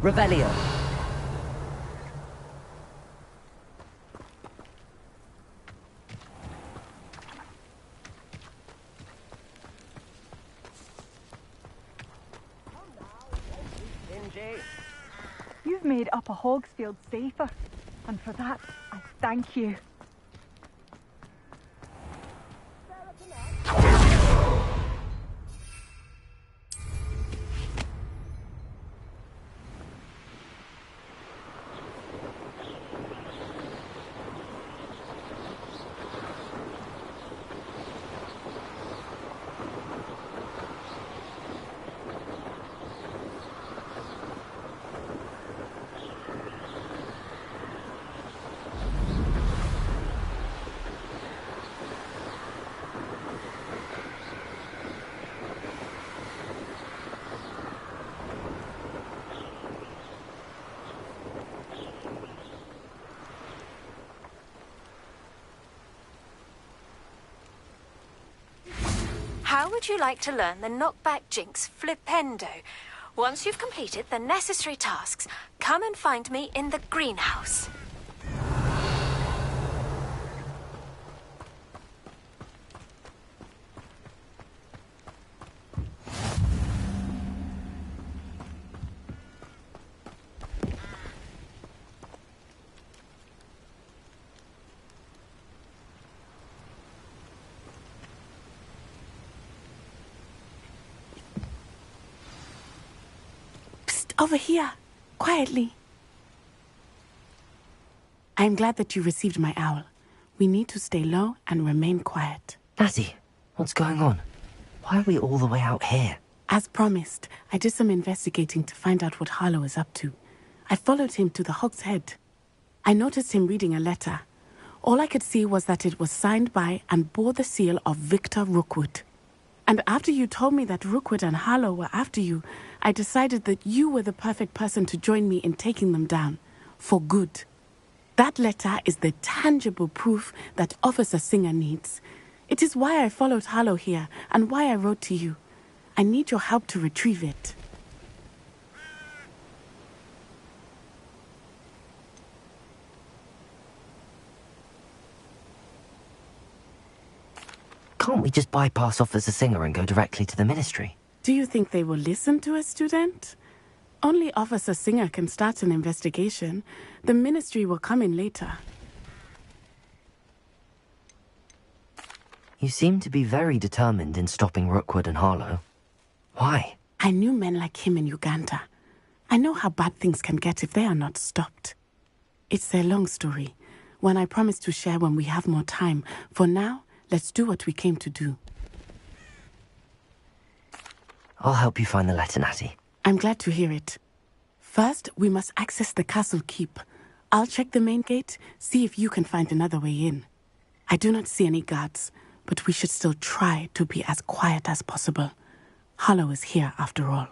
Revelio. You've made Upper Hogsfield safer, and for that, I thank you. How would you like to learn the knockback jinx flipendo? Once you've completed the necessary tasks, come and find me in the greenhouse. Over here, quietly. I'm glad that you received my owl. We need to stay low and remain quiet. Natty, what's going on? Why are we all the way out here? As promised, I did some investigating to find out what Harlow is up to. I followed him to the Hog's Head. I noticed him reading a letter. All I could see was that it was signed by and bore the seal of Victor Rookwood. And after you told me that Rookwood and Harlow were after you, I decided that you were the perfect person to join me in taking them down. For good. That letter is the tangible proof that Officer Singer needs. It is why I followed Harlow here and why I wrote to you. I need your help to retrieve it. Can't we just bypass Officer Singer and go directly to the Ministry? Do you think they will listen to a student? Only Officer Singer can start an investigation. The Ministry will come in later. You seem to be very determined in stopping Rookwood and Harlow. Why? I knew men like him in Uganda. I know how bad things can get if they are not stopped. It's a long story, one I promise to share when we have more time. For now, let's do what we came to do. I'll help you find the letter, Natty. I'm glad to hear it. First, we must access the castle keep. I'll check the main gate, see if you can find another way in. I do not see any guards, but we should still try to be as quiet as possible. Harlow is here after all.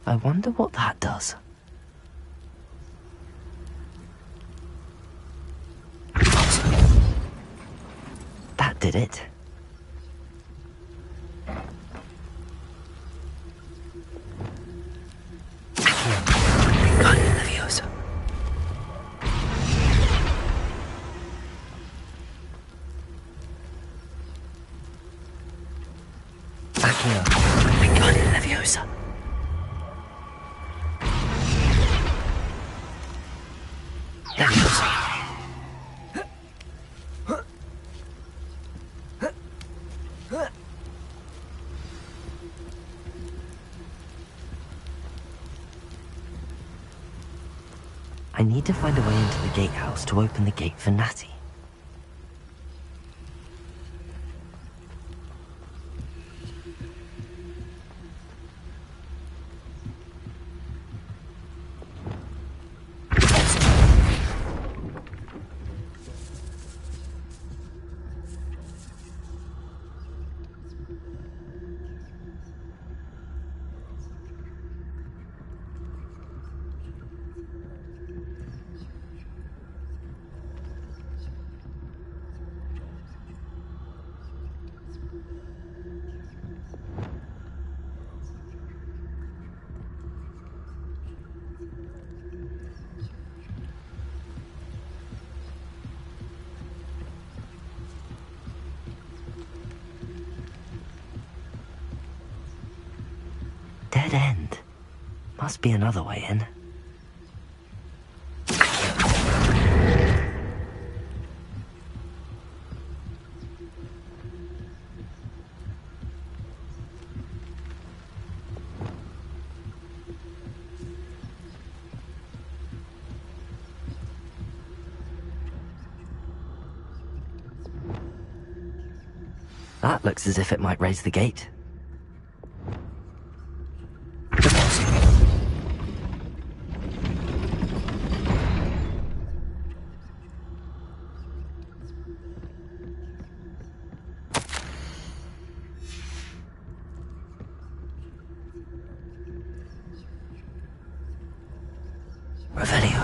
I wonder what that does. That did it. I need to find a way into the gatehouse to open the gate for Natty. Must be another way in. That looks as if it might raise the gate. Revelio.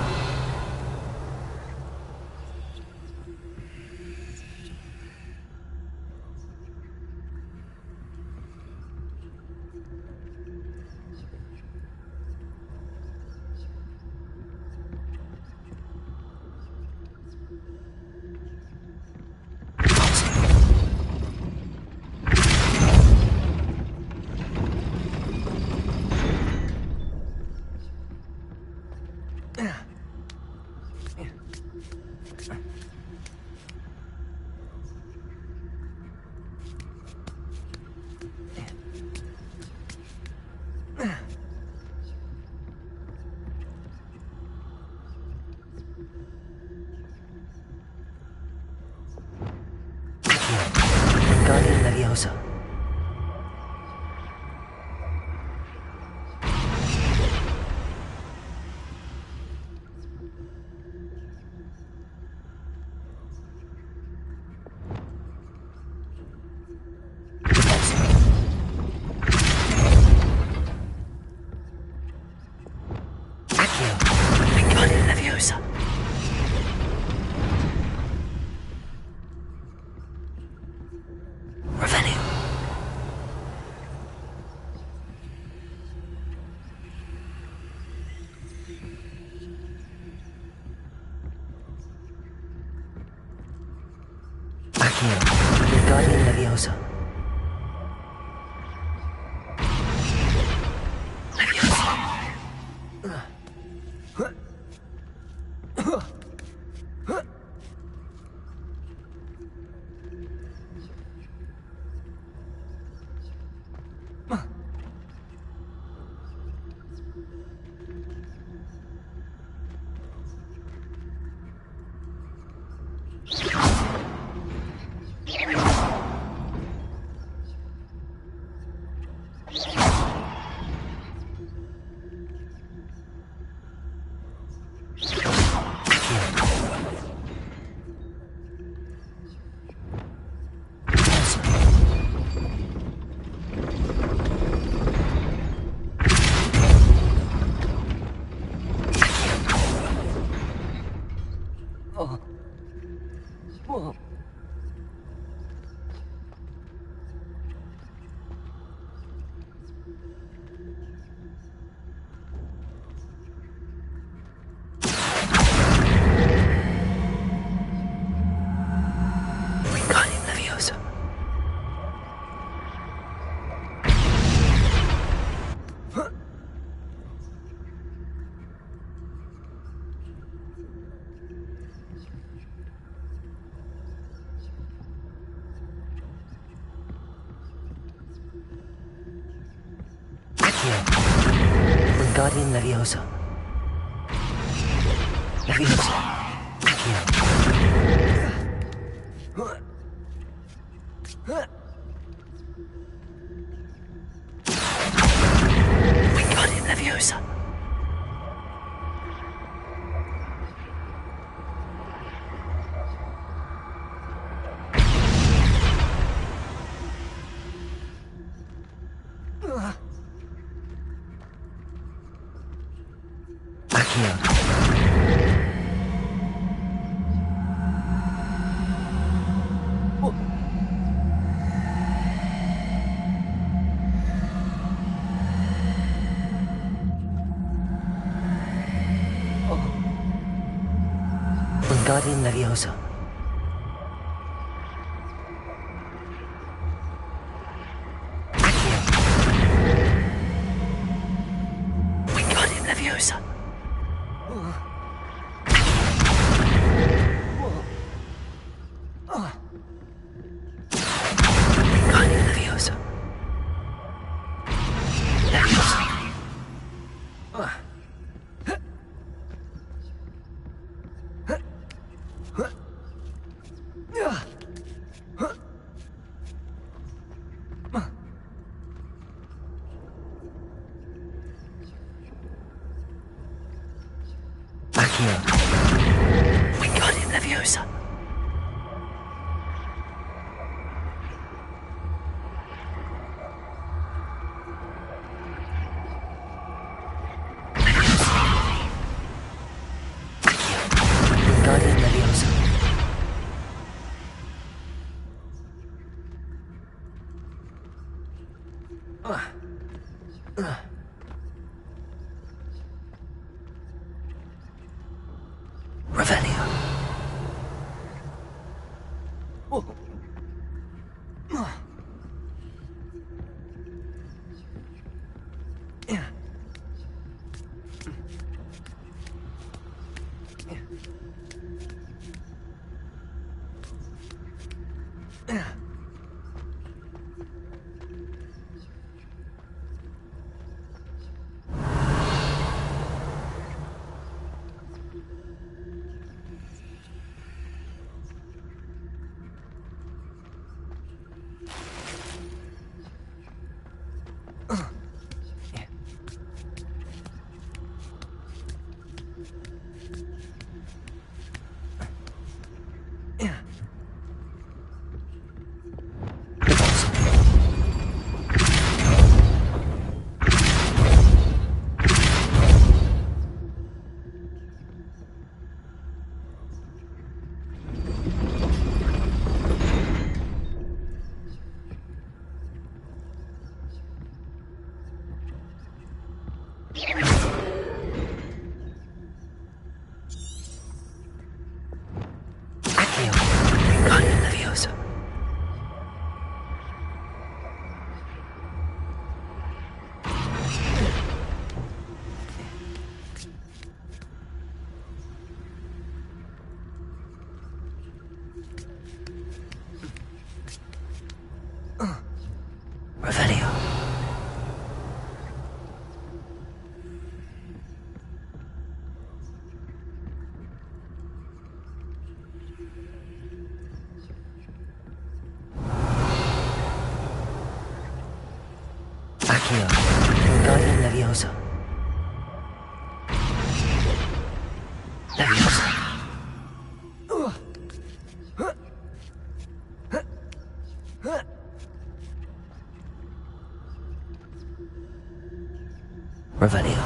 Guardian Leviosa. Guardian Leviosa. Revenue. Accio. Guardian Leviosa. Guardian Leviosa. Leviosa. Guardian Leviosa. Guardian Leviosa. Accio. Wingardium Leviosa. Wingardium Leviosa. Revelio. Accio. Wingardium Leviosa. Revelio. Accio. Wingardium Leviosa. Leviosa. Revelio.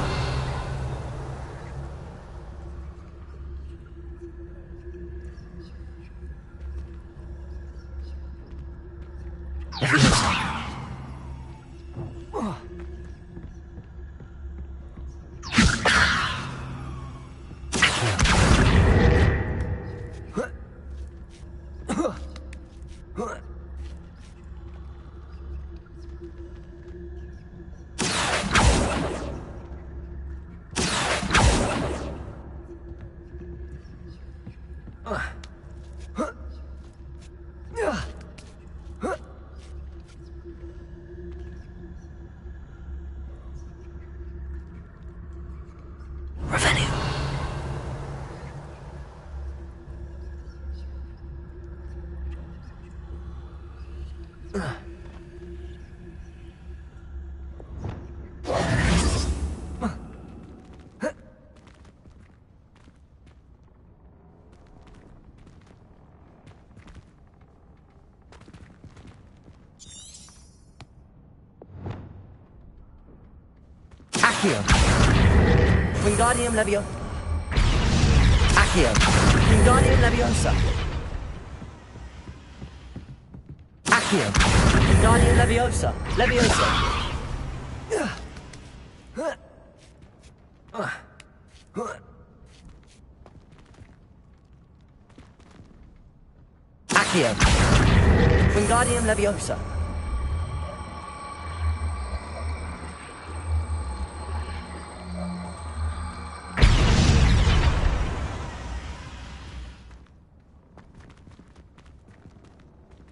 Leviosa. Revelio. Accio. Wingardium Leviosa. Accio. Wingardium Leviosa. Accio. Wingardium Leviosa. Leviosa. Accio. Wingardium Leviosa.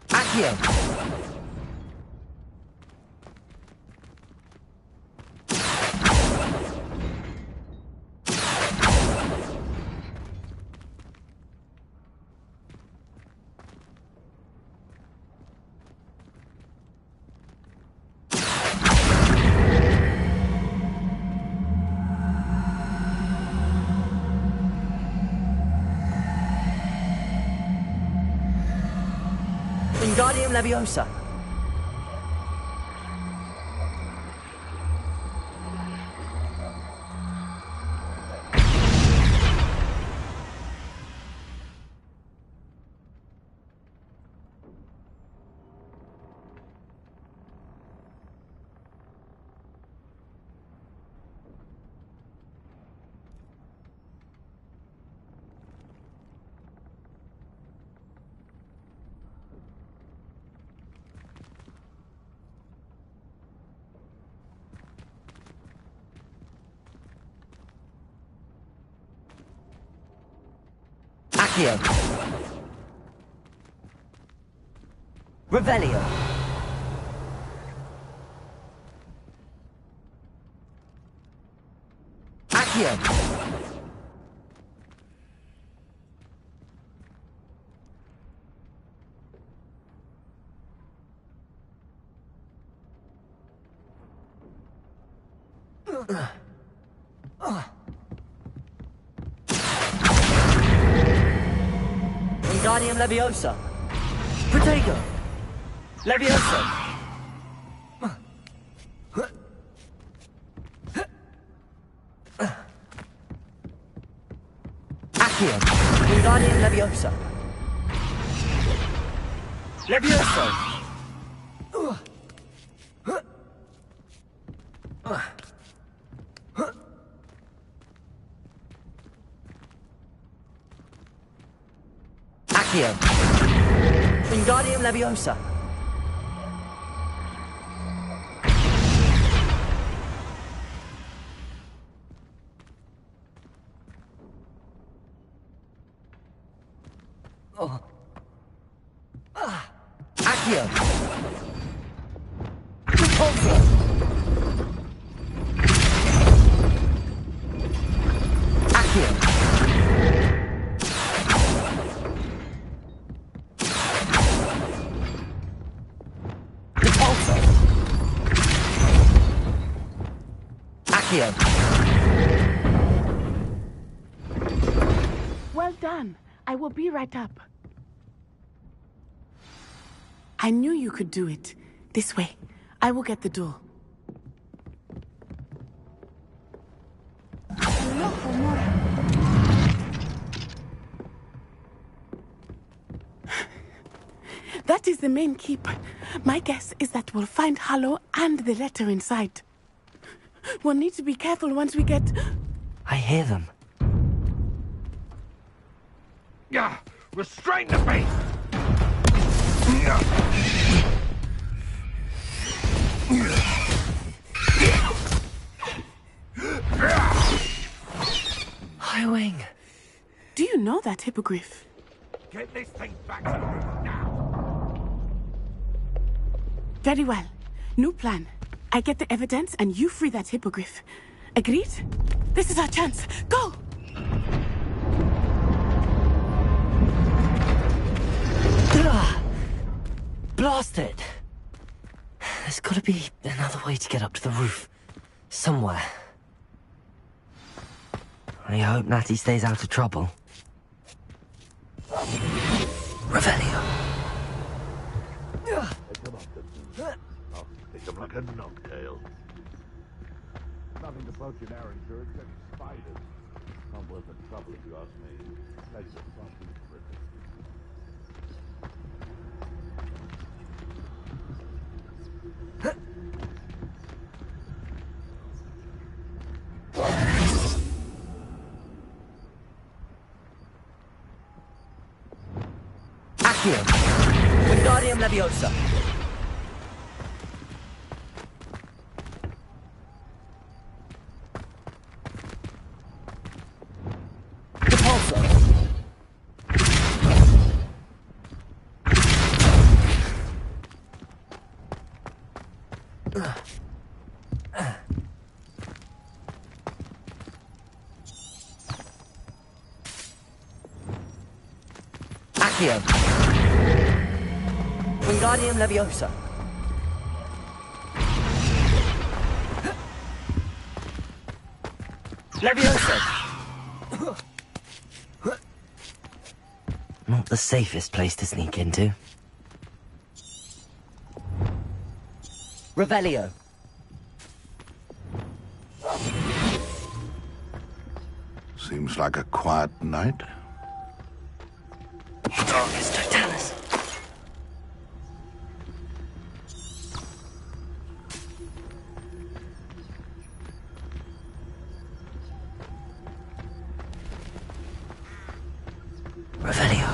Accio. Wingardium Leviosa. Accio. Revelio. Accio. Wingardium Leviosa. Protego. Leviosa. Accio. Wingardium Leviosa. Leviosa. Accio. Wingardium Leviosa. Accio. Repulsor. Accio. Repulsor. Accio. Well done. I will be right up. I knew you could do it. This way. I will get the door. That is the main keep. My guess is that we'll find Harlow and the letter inside. We'll need to be careful once we get... I hear them. Yeah, restrain the beast! Highwing. Do you know that hippogriff? Get this thing back to the room now! Very well. New plan. I get the evidence and you free that hippogriff. Agreed? This is our chance. Go! Blast it! There's gotta be another way to get up to the roof. Somewhere. I hope Natty stays out of trouble. Revelio. Pick him up, Dixon. I'll stick him like a knocktail. Nothing to poach in Arrowshire except spiders. Not worth the trouble if you ask me. Place of something for it. Accio. Wingardium Leviosa. Repulsor. Accio. Wingardium Leviosa. Leviosa. Not the safest place to sneak into. Revelio. Seems like a quiet night. Darkness Totalis. Revelio.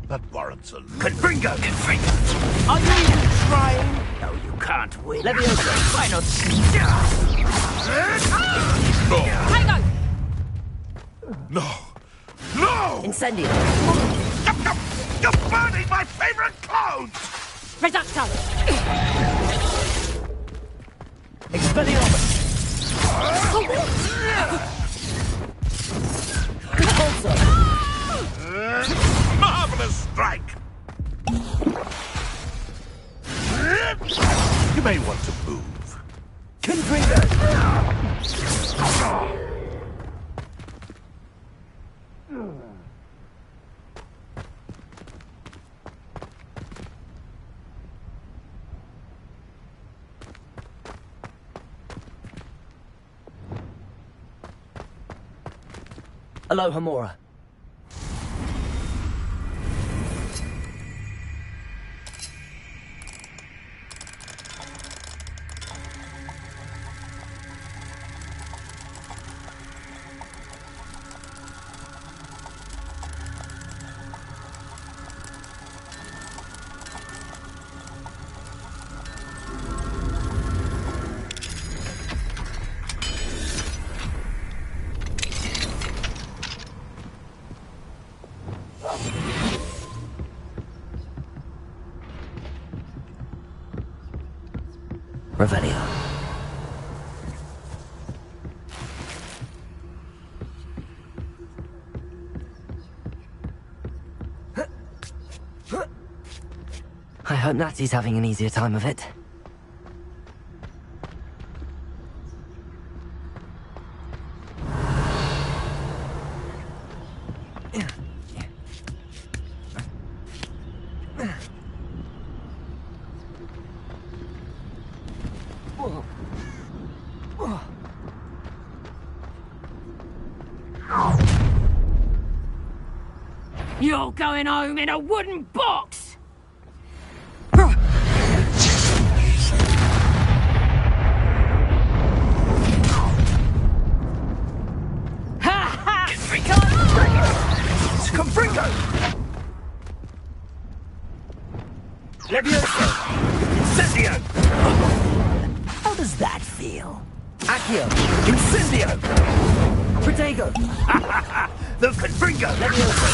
That warrants a Confringo! Are you even trying? No, you can't win. Leviosa. Why not? No! No! Incendio. You're burning my favorite clothes! Reducto! Expelliarmus. Repulsor. Marvelous strike! You may want to move. Confringo. Aloha Mora. Revelio. I hope Natty's having an easier time of it. You're going home in a wooden box! Confringo! Leviosa! Incendio! How does that feel? Accio. Incendio! Protego. The Confringo! Leviosa.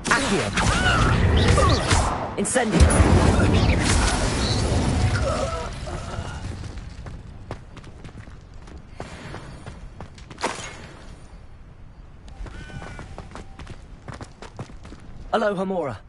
Accio. Incendio. Aloha Mora.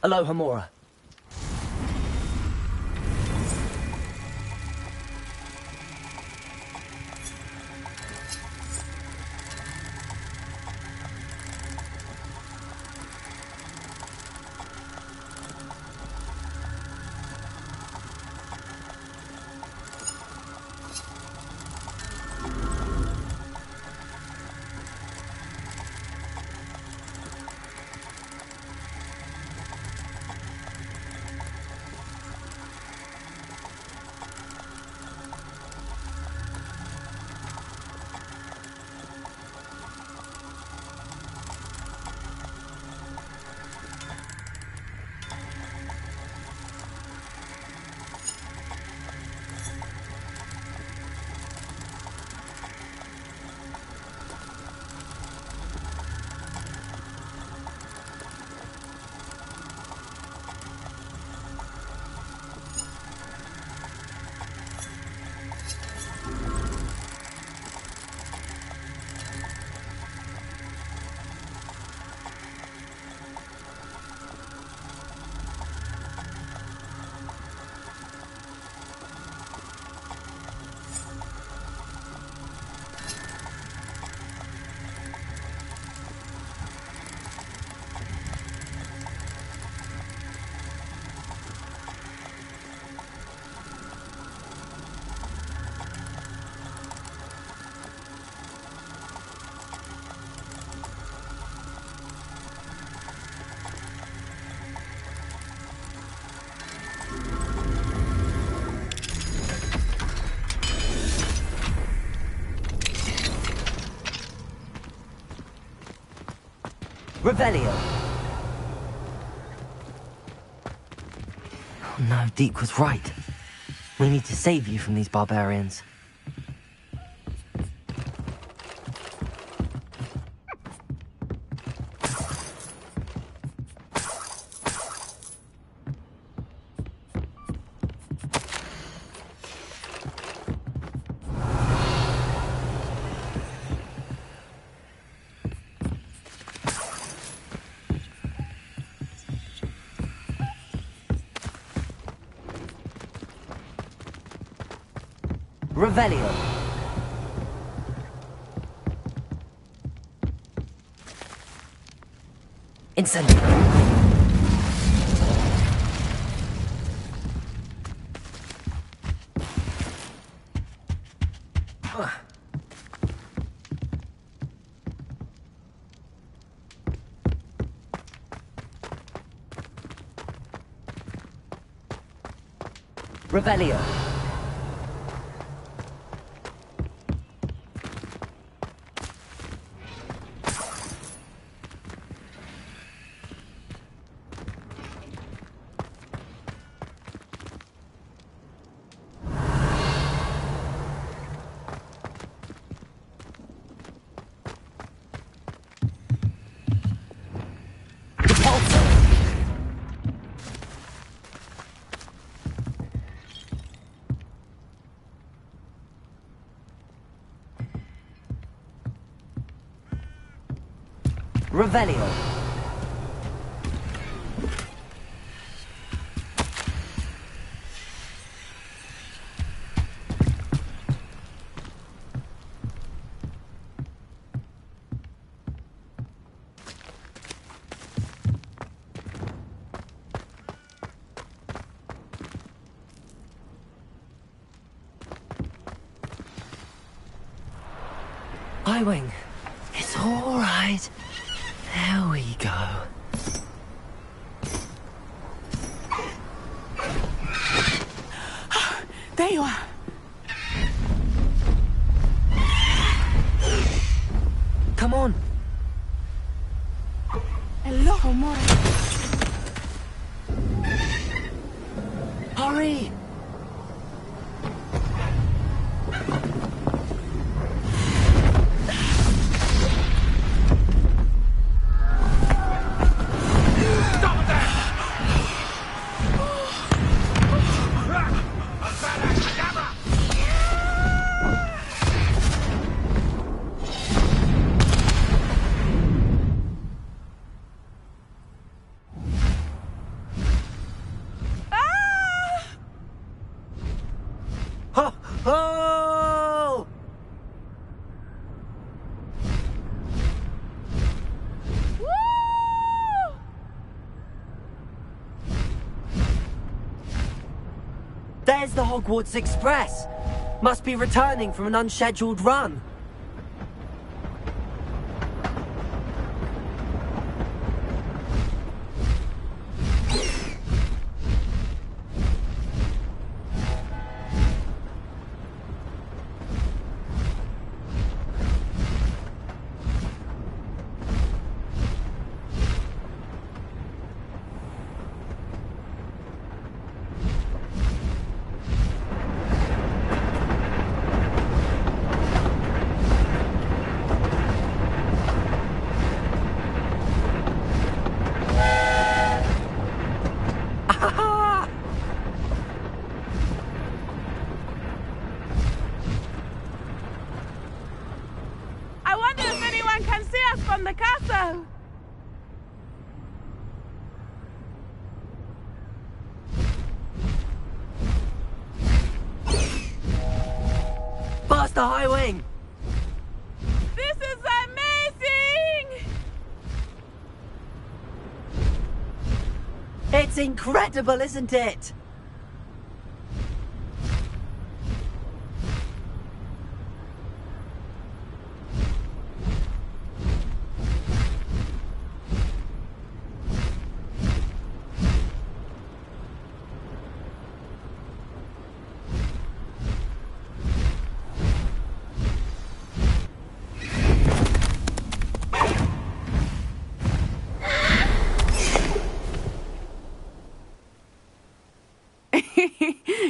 Aloha Mora. Revelio. Oh no, Deke was right. We need to save you from these barbarians. Revelio. Incendio. Revelio. Revelio. I-Wing. It's all right. There we go. There you are. Come on. Hello, Mora. Hurry. Ho! Ho! There's the Hogwarts Express. Must be returning from an unscheduled run. I wonder if anyone can see us from the castle. Faster, High Wing! This is amazing! It's incredible, isn't it?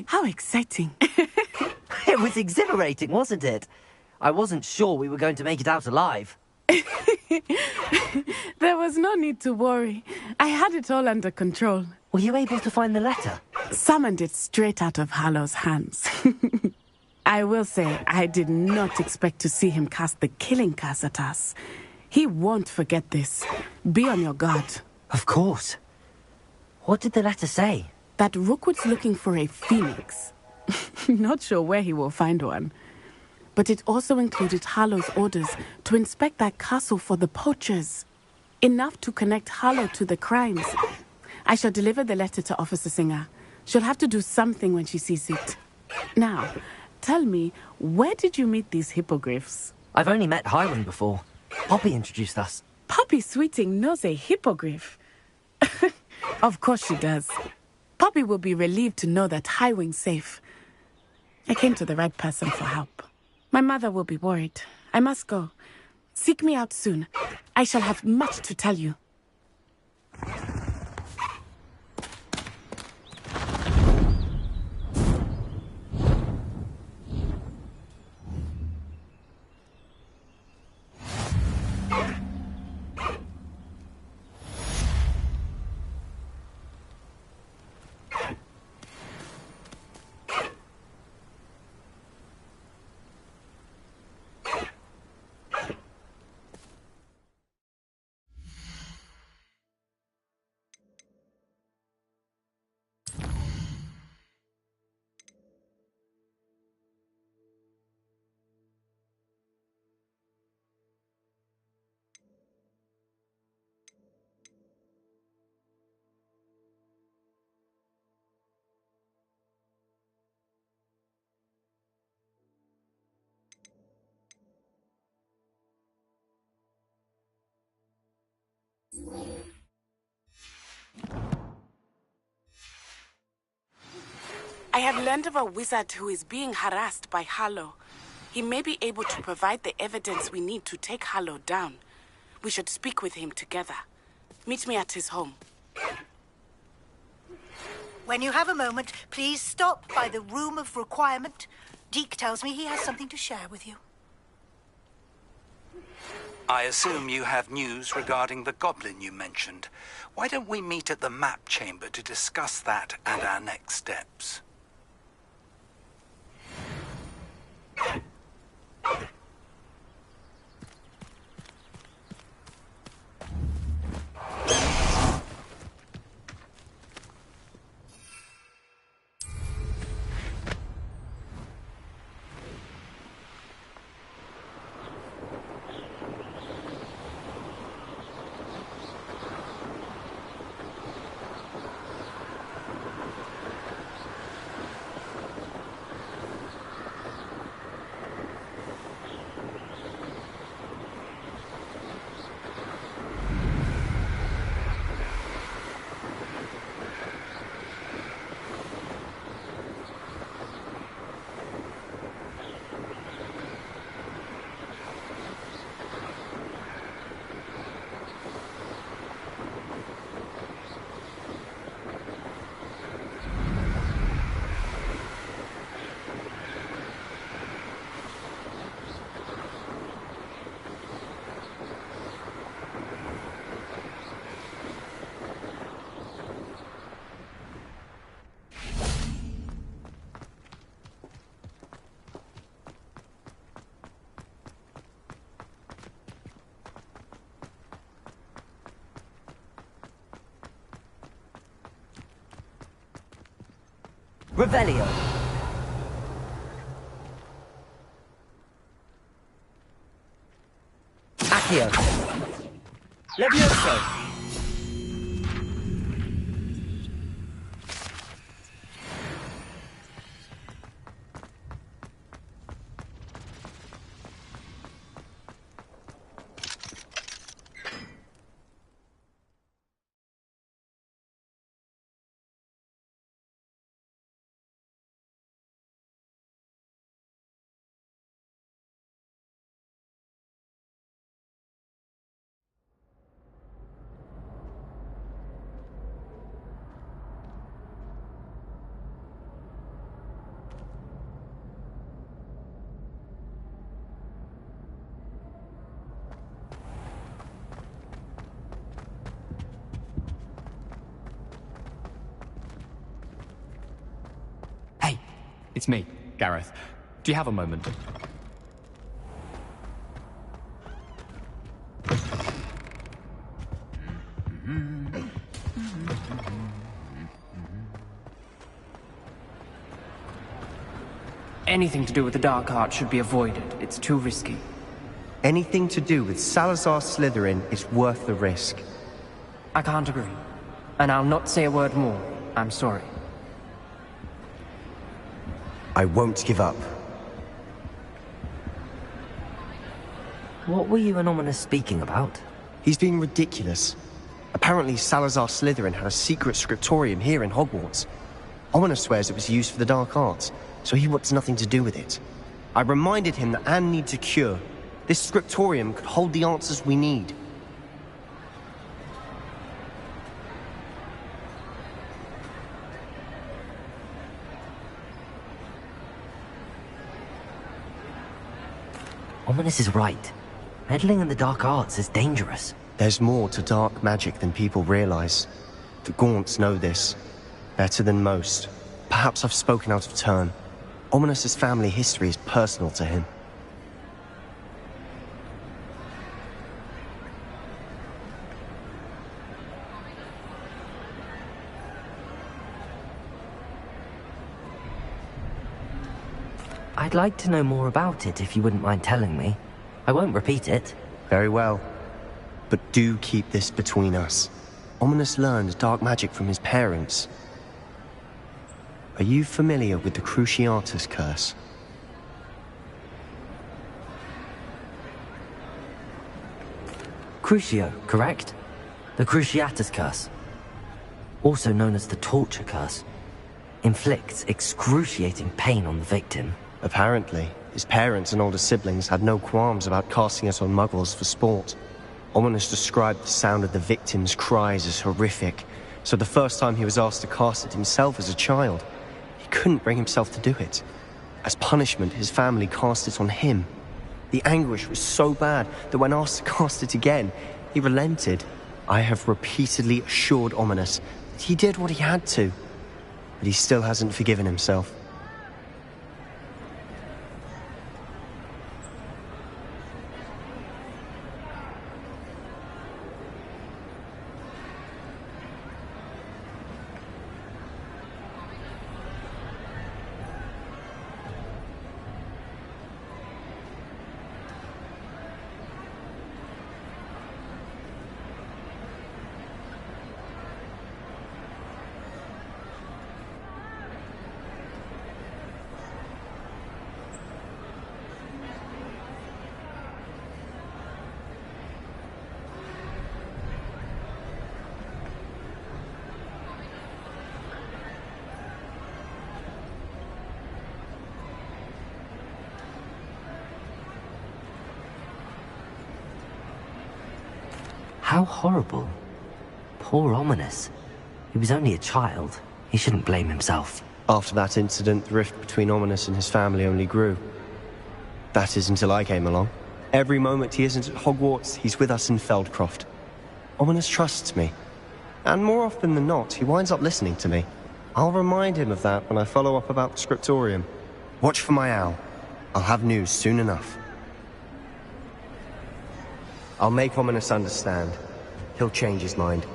How exciting. It was exhilarating, wasn't it? I wasn't sure we were going to make it out alive. There was no need to worry. I had it all under control. Were you able to find the letter? Summoned it straight out of Hallow's hands. I will say, I did not expect to see him cast the killing curse at us. He won't forget this. Be on your guard. Of course. What did the letter say? That Rookwood's looking for a phoenix. Not sure where he will find one. But it also included Harlow's orders to inspect that castle for the poachers. Enough to connect Harlow to the crimes. I shall deliver the letter to Officer Singer. She'll have to do something when she sees it. Now, tell me, where did you meet these hippogriffs? I've only met Highwing before. Poppy introduced us. Poppy Sweeting knows a hippogriff. Of course she does. Poppy will be relieved to know that Highwing's safe. I came to the right person for help. My mother will be worried. I must go. Seek me out soon. I shall have much to tell you. I have learned of a wizard who is being harassed by Harlow. He may be able to provide the evidence we need to take Harlow down. We should speak with him together. Meet me at his home. When you have a moment, please stop by the Room of Requirement. Deke tells me he has something to share with you. I assume you have news regarding the goblin you mentioned. Why don't we meet at the map chamber to discuss that and our next steps? Revelio. Accio. Levioso. It's me, Gareth. Do you have a moment? Anything to do with the Dark Art should be avoided. It's too risky. Anything to do with Salazar Slytherin is worth the risk. I can't agree. And I'll not say a word more. I'm sorry. I won't give up. What were you and Ominous speaking about? He's being ridiculous. Apparently Salazar Slytherin had a secret scriptorium here in Hogwarts. Ominous swears it was used for the Dark Arts, so he wants nothing to do with it. I reminded him that Anne needs a cure. This scriptorium could hold the answers we need. Ominous is right. Meddling in the Dark Arts is dangerous. There's more to dark magic than people realize. The Gaunts know this. Better than most. Perhaps I've spoken out of turn. Ominous's family history is personal to him. I'd like to know more about it if you wouldn't mind telling me. I won't repeat it. Very well. But do keep this between us. Ominous learned dark magic from his parents. Are you familiar with the Cruciatus Curse? Crucio, correct? The Cruciatus Curse. Also known as the Torture Curse. Inflicts excruciating pain on the victim. Apparently, his parents and older siblings had no qualms about casting it on muggles for sport. Ominous described the sound of the victim's cries as horrific, so the first time he was asked to cast it himself as a child, he couldn't bring himself to do it. As punishment, his family cast it on him. The anguish was so bad that when asked to cast it again, he relented. I have repeatedly assured Ominous that he did what he had to, but he still hasn't forgiven himself. How horrible. Poor Ominous. He was only a child. He shouldn't blame himself. After that incident, the rift between Ominous and his family only grew. That is until I came along. Every moment he isn't at Hogwarts, he's with us in Feldcroft. Ominous trusts me. And more often than not, he winds up listening to me. I'll remind him of that when I follow up about the Scriptorium. Watch for my owl. I'll have news soon enough. I'll make Ominous understand. He'll change his mind.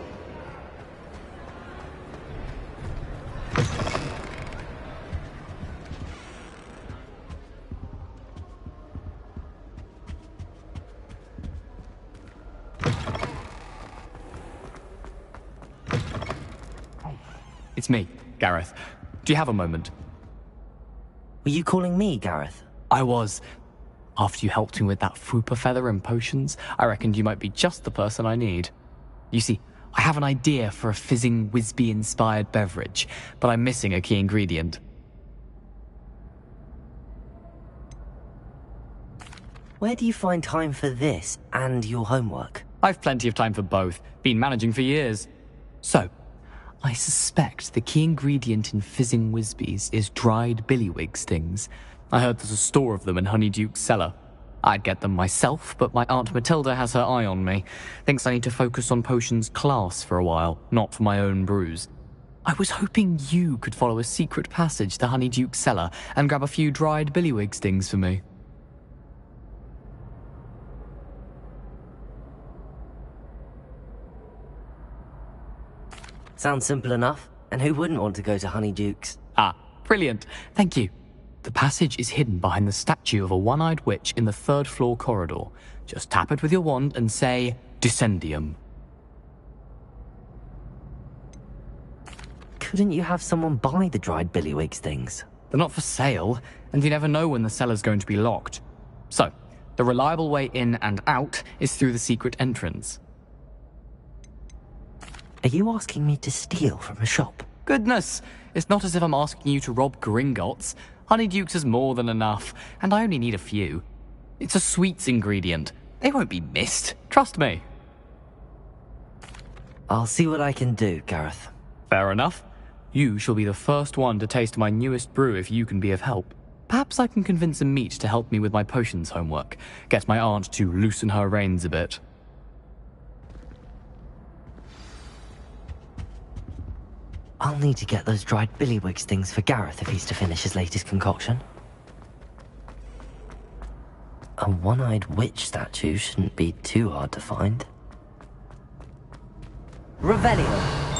It's me, Gareth. Do you have a moment? Were you calling me, Gareth? I was. After you helped me with that Fupa feather and potions, I reckoned you might be just the person I need. You see, I have an idea for a fizzing Whizbee-inspired beverage, but I'm missing a key ingredient. Where do you find time for this and your homework? I've plenty of time for both. Been managing for years. So, I suspect the key ingredient in fizzing Whizbees is dried billywig stings. I heard there's a store of them in Honeyduke's cellar. I'd get them myself, but my Aunt Matilda has her eye on me. Thinks I need to focus on potions class for a while, not for my own brews. I was hoping you could follow a secret passage to Honeyduke's cellar and grab a few dried billywig stings for me. Sounds simple enough. And who wouldn't want to go to Honeyduke's? Ah, brilliant. Thank you. The passage is hidden behind the statue of a one-eyed witch in the third-floor corridor. Just tap it with your wand and say, Descendium. Couldn't you have someone buy the dried billywig things? They're not for sale, and you never know when the cellar's going to be locked. So, the reliable way in and out is through the secret entrance. Are you asking me to steal from a shop? Goodness, it's not as if I'm asking you to rob Gringotts. Honeyduke's is more than enough, and I only need a few. It's a sweets ingredient. They won't be missed, trust me. I'll see what I can do, Gareth. Fair enough. You shall be the first one to taste my newest brew if you can be of help. Perhaps I can convince a meat to help me with my potions homework. Get my aunt to loosen her reins a bit. I'll need to get those dried billywig things for Gareth if he's to finish his latest concoction. A one-eyed witch statue shouldn't be too hard to find. Revelio!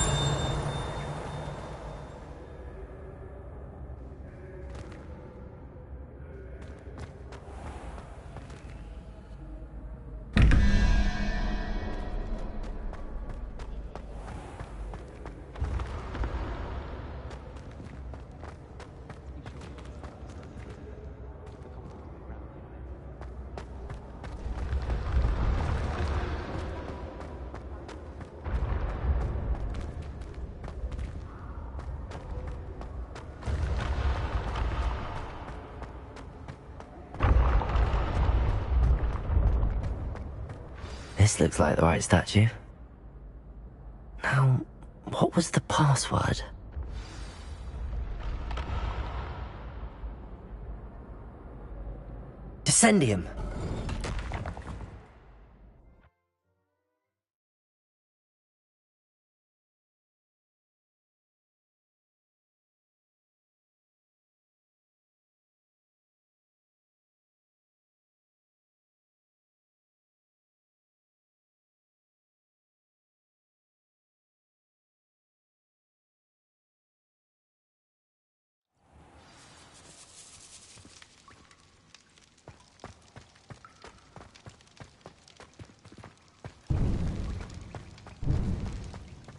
This looks like the right statue. Now, what was the password? Descendium!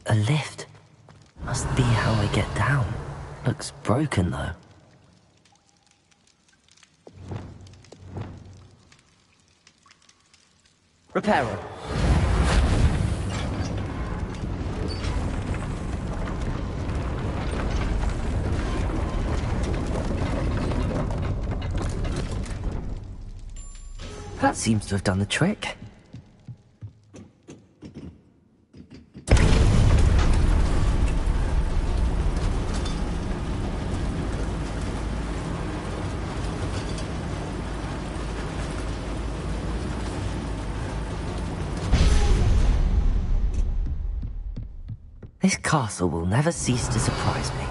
A lift. Must be how I get down. Looks broken, though. Repairer. That seems to have done the trick. This castle will never cease to surprise me.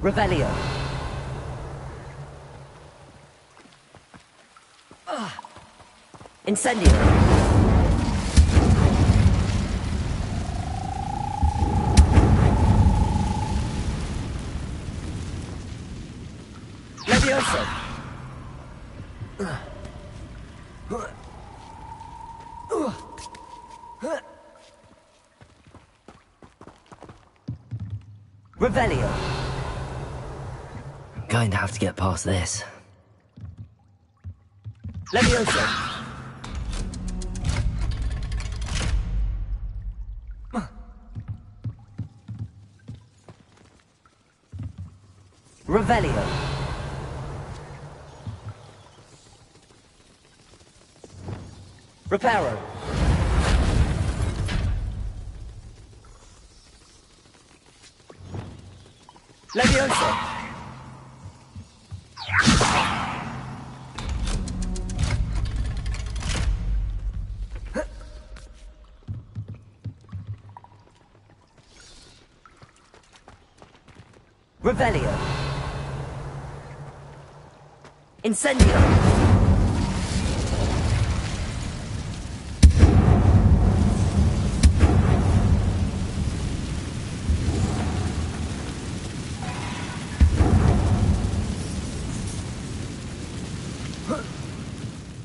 Revelio. Incendio. Leviosa! Revelio! I'm going to have to get past this. Leviosa! Revelio! Reparo! Leviosa! Revelio! Incendio!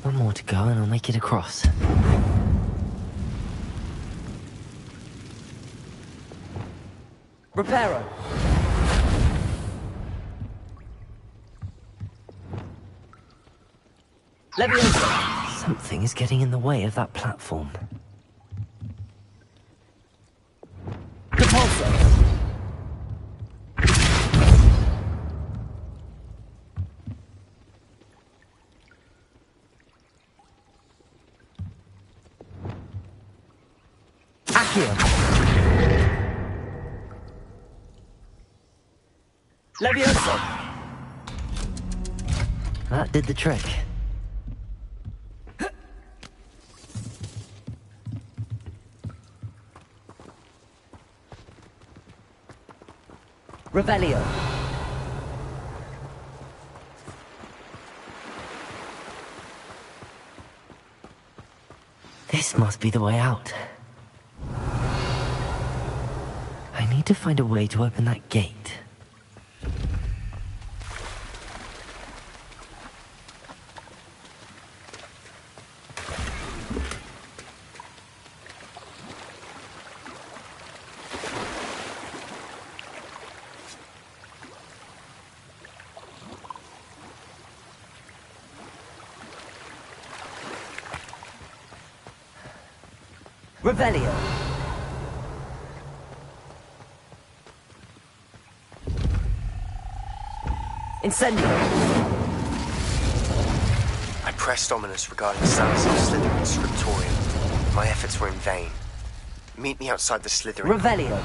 One more to go and I'll make it across. Reparo! Leviosa! Something is getting in the way of that platform. Repulsor! Accio! Leviosa! That did the trick. Revelio! This must be the way out. I need to find a way to open that gate. Revelio! Incendio! I pressed ominous regarding the sounds of Slytherin's scriptorium. My efforts were in vain. Meet me outside the Slytherin. Revelio!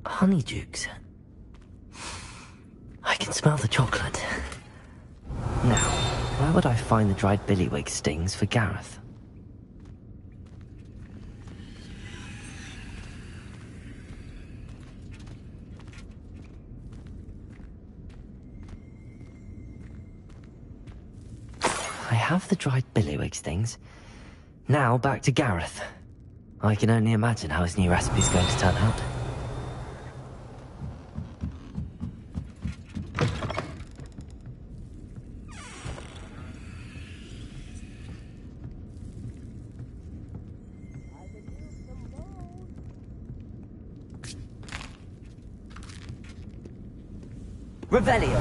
Honeydukes. I can smell the chocolate. Now, where would I find the dried billywig stings for Gareth? I have the dried billywig stings. Now back to Gareth. I can only imagine how his new recipe's going to turn out. Revelio.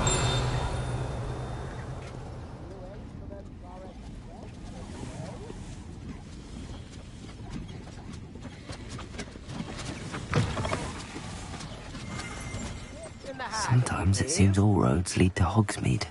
Sometimes it seems all roads lead to Hogsmeade.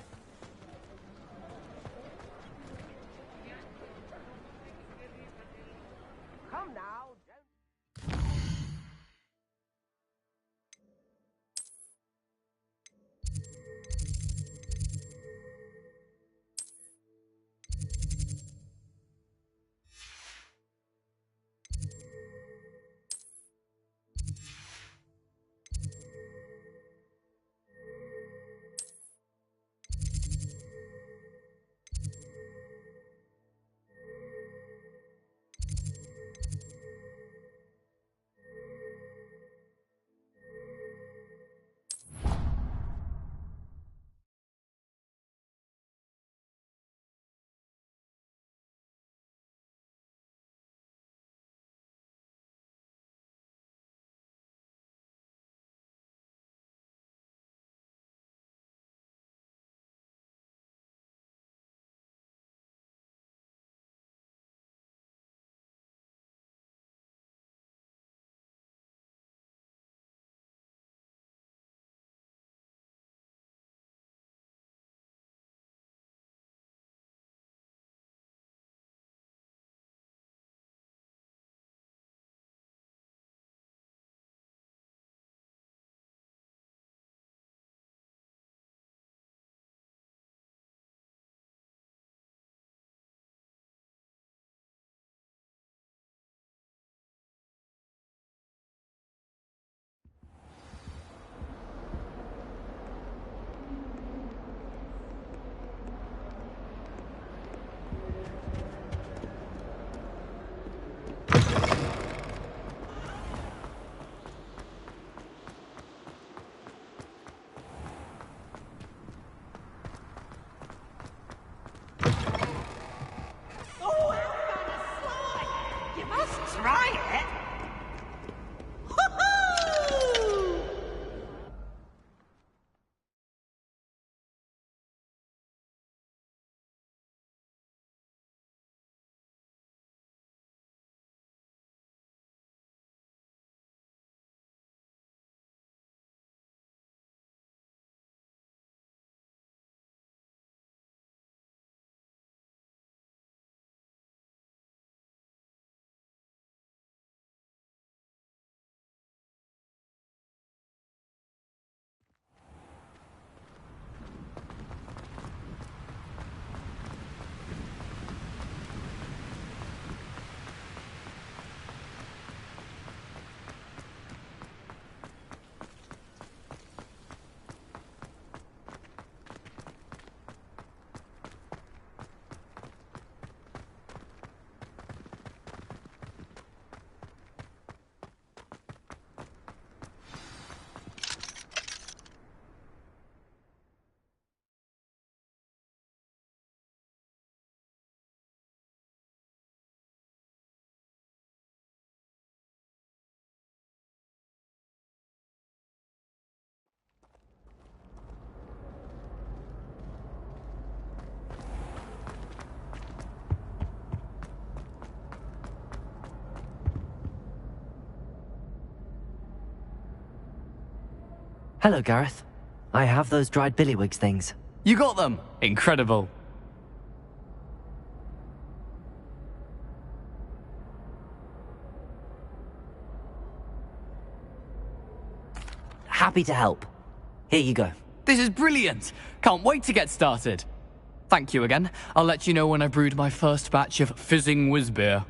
Hello, Gareth. I have those dried billywigs things. You got them! Incredible. Happy to help. Here you go. This is brilliant! Can't wait to get started. Thank you again. I'll let you know when I brewed my first batch of fizzing whizbeer.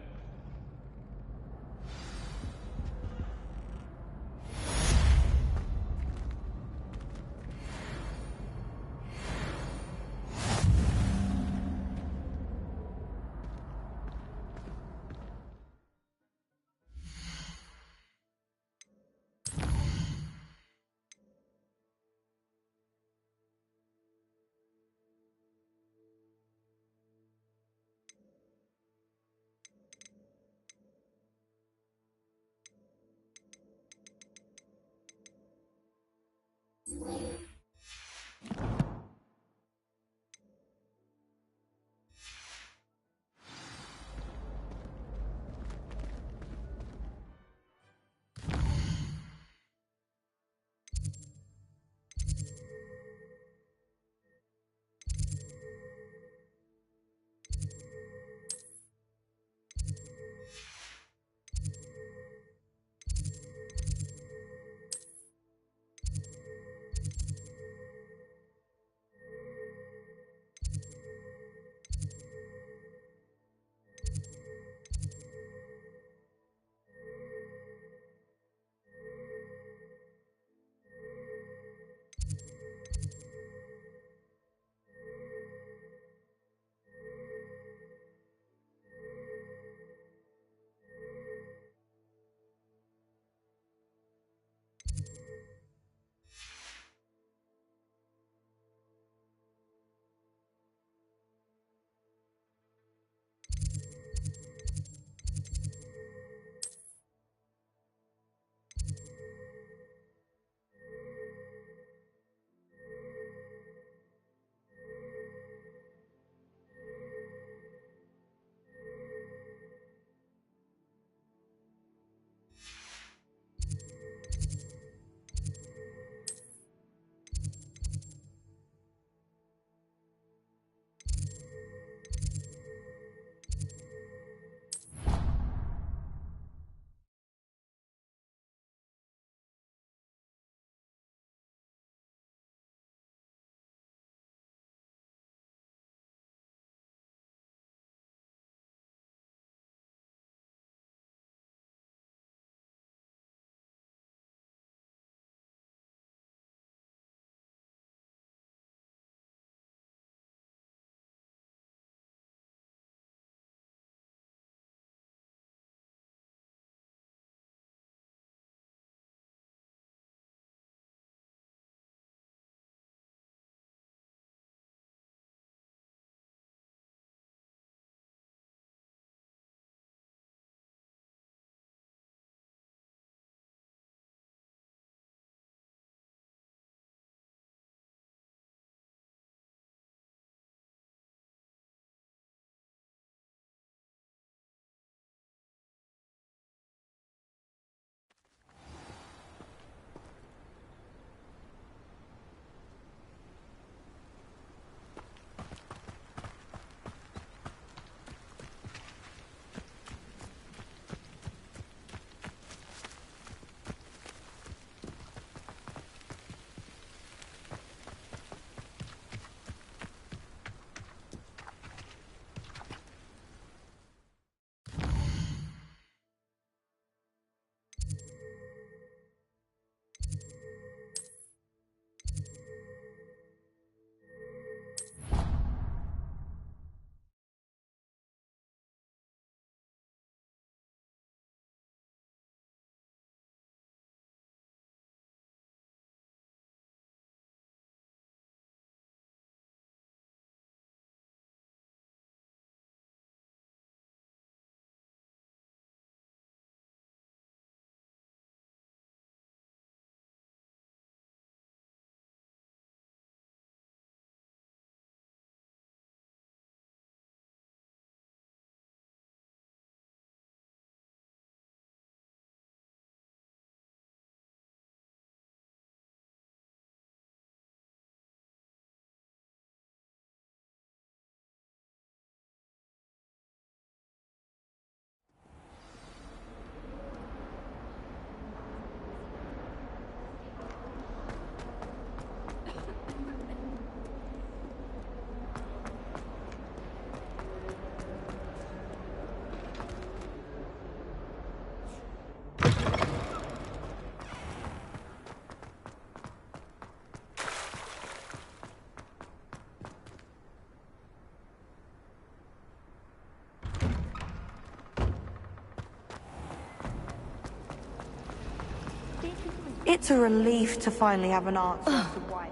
It's a relief to finally have an answer as to why.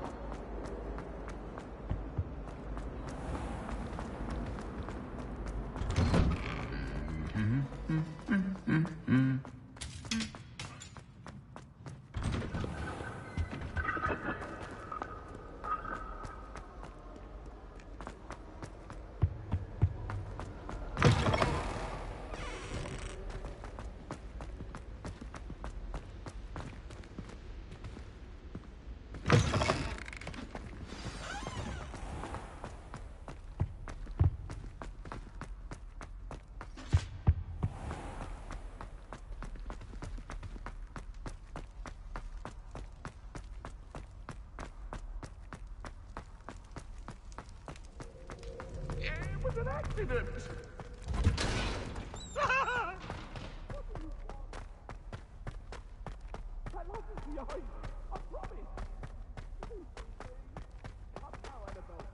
It was an accident! I wasn't behind you, I promise! I'm now Annabelle.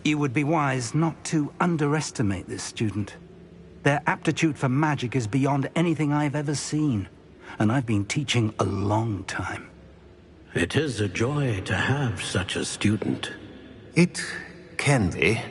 You would be wise not to underestimate this student. Their aptitude for magic is beyond anything I've ever seen, and I've been teaching a long time. It is a joy to have such a student. It can be.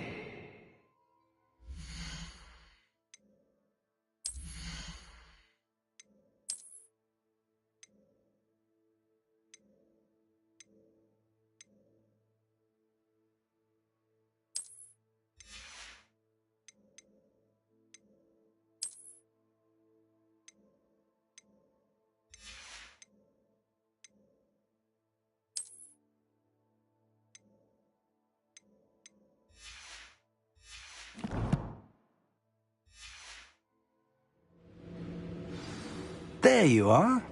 There you are.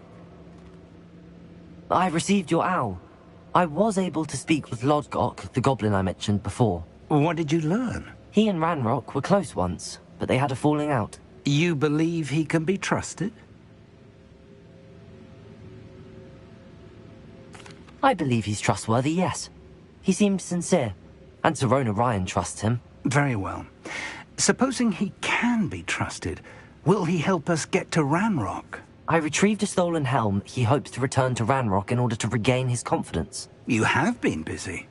I received your owl. I was able to speak with Lodgok, the goblin I mentioned before. What did you learn? He and Ranrock were close once, but they had a falling out. You believe he can be trusted? I believe he's trustworthy, yes. He seemed sincere, and Serona Ryan trusts him. Very well. Supposing he can be trusted, will he help us get to Ranrock? I retrieved a stolen helm he hopes to return to Ranrock in order to regain his confidence. You have been busy.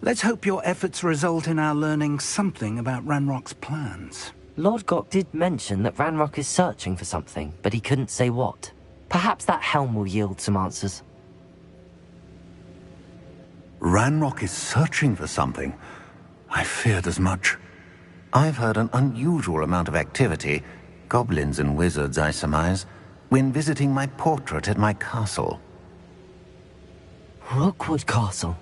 Let's hope your efforts result in our learning something about Ranrock's plans. Lodgok did mention that Ranrock is searching for something, but he couldn't say what. Perhaps that helm will yield some answers. Ranrock is searching for something. I feared as much. I've heard an unusual amount of activity, goblins and wizards, I surmise, when visiting my portrait at my castle. Rookwood Castle?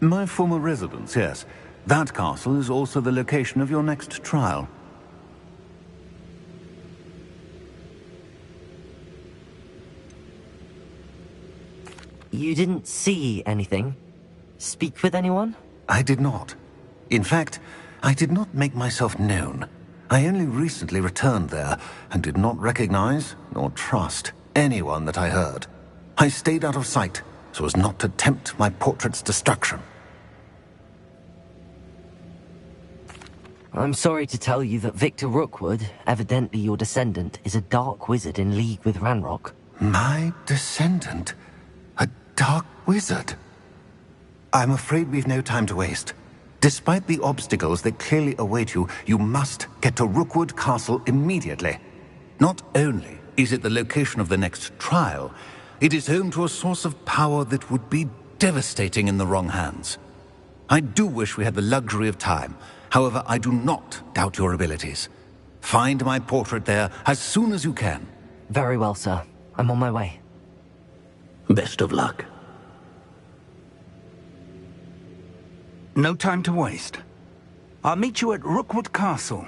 My former residence, yes. That castle is also the location of your next trial. You didn't see anything? Speak with anyone? I did not. In fact, I did not make myself known. I only recently returned there and did not recognize nor trust anyone that I heard. I stayed out of sight so as not to tempt my portrait's destruction. I'm sorry to tell you that Victor Rookwood, evidently your descendant, is a dark wizard in league with Ranrock. My descendant? A dark wizard? I'm afraid we've no time to waste. Despite the obstacles that clearly await you, you must get to Rookwood Castle immediately. Not only is it the location of the next trial, it is home to a source of power that would be devastating in the wrong hands. I do wish we had the luxury of time. However, I do not doubt your abilities. Find my portrait there as soon as you can. Very well, sir. I'm on my way. Best of luck. No time to waste. I'll meet you at Rookwood Castle.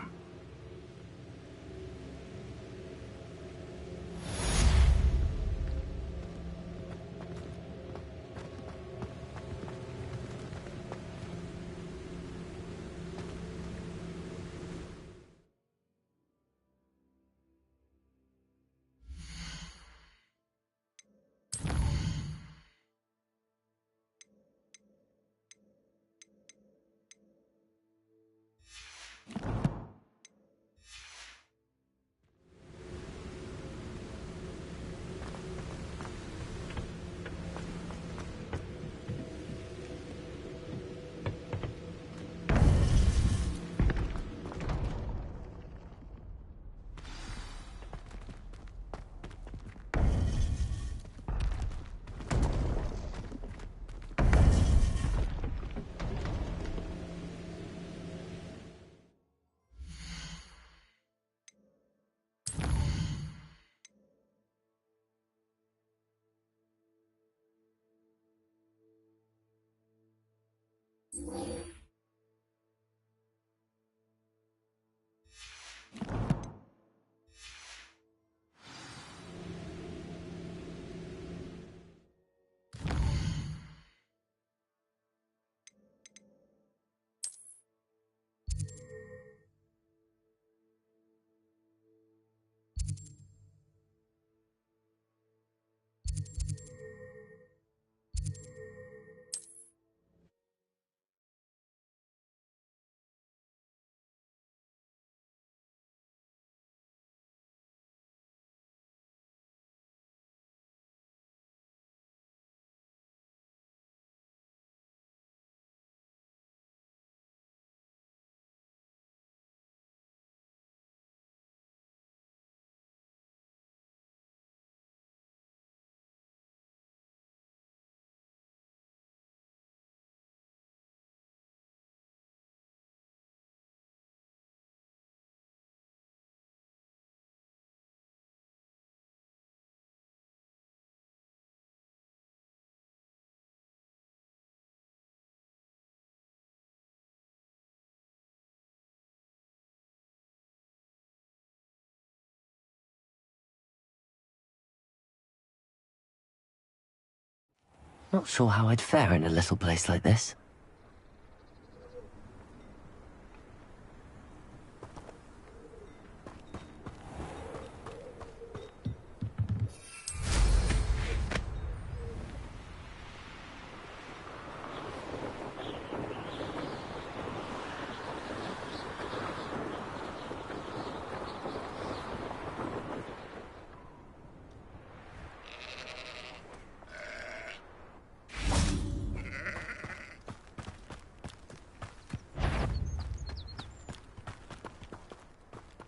Not sure how I'd fare in a little place like this.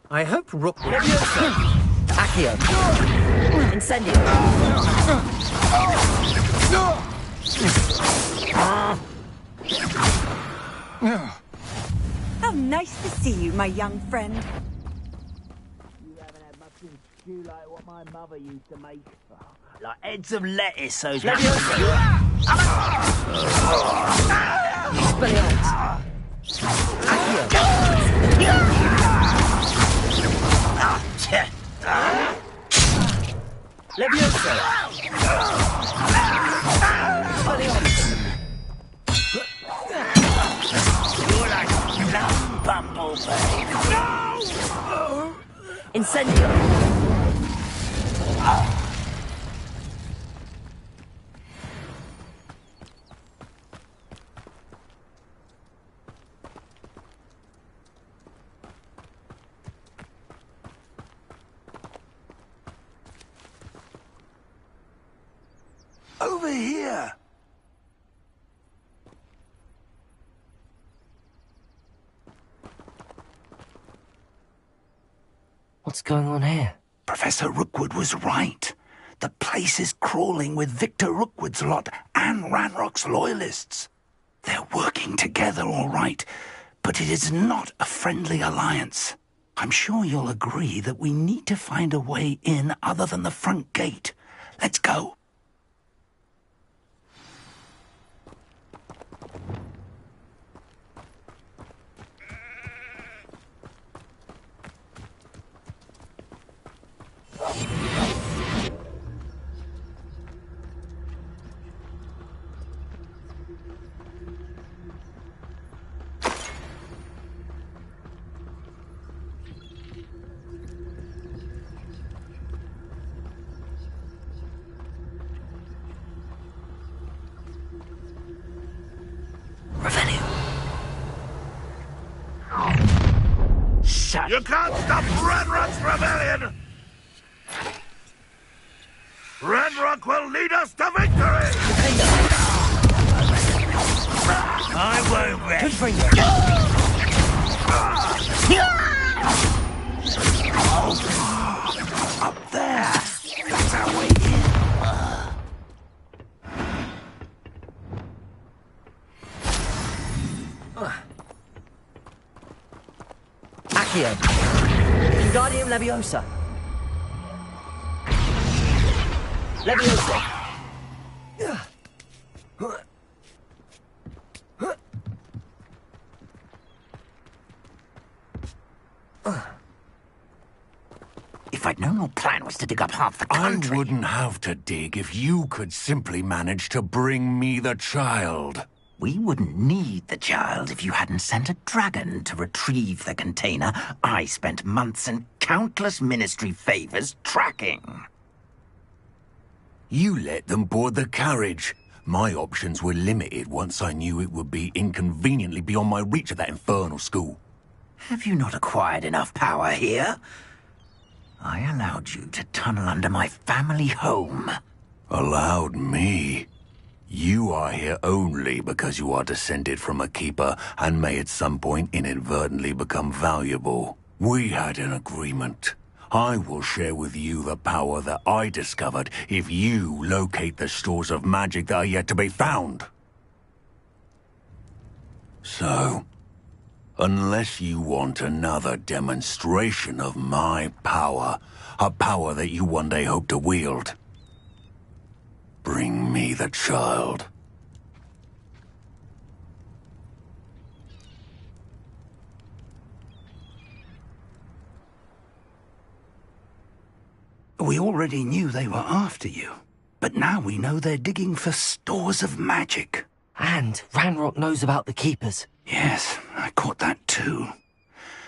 I hope Rookwood... Accio! Incendio! How nice to see you, my young friend. You haven't had much in stew like what my mother used to make. Like heads of lettuce, those... Levioso! You're like plum bumblebee. No! Incendio! Over here! What's going on here? Professor Rookwood was right. The place is crawling with Victor Rookwood's lot and Ranrock's loyalists. They're working together all right, but it is not a friendly alliance. I'm sure you'll agree that we need to find a way in other than the front gate. Let's go. You can't stop Ranrock's rebellion! Ranrock will lead us to victory! I won't rest. Up there! That's our way in. Accio! Wingardium Leviosa! Leviosa! I'd known your plan was to dig up half the country. I wouldn't have to dig if you could simply manage to bring me the child. We wouldn't need the child if you hadn't sent a dragon to retrieve the container I spent months and countless ministry favors tracking. You let them board the carriage. My options were limited once I knew it would be inconveniently beyond my reach at that infernal school. Have you not acquired enough power here? I allowed you to tunnel under my family home. Allowed me? You are here only because you are descended from a keeper and may at some point inadvertently become valuable. We had an agreement. I will share with you the power that I discovered if you locate the stores of magic that are yet to be found. So, unless you want another demonstration of my power, a power that you one day hope to wield, bring me the child. We already knew they were after you, but now we know they're digging for stores of magic. And Ranrock knows about the Keepers. Yes, I caught that too.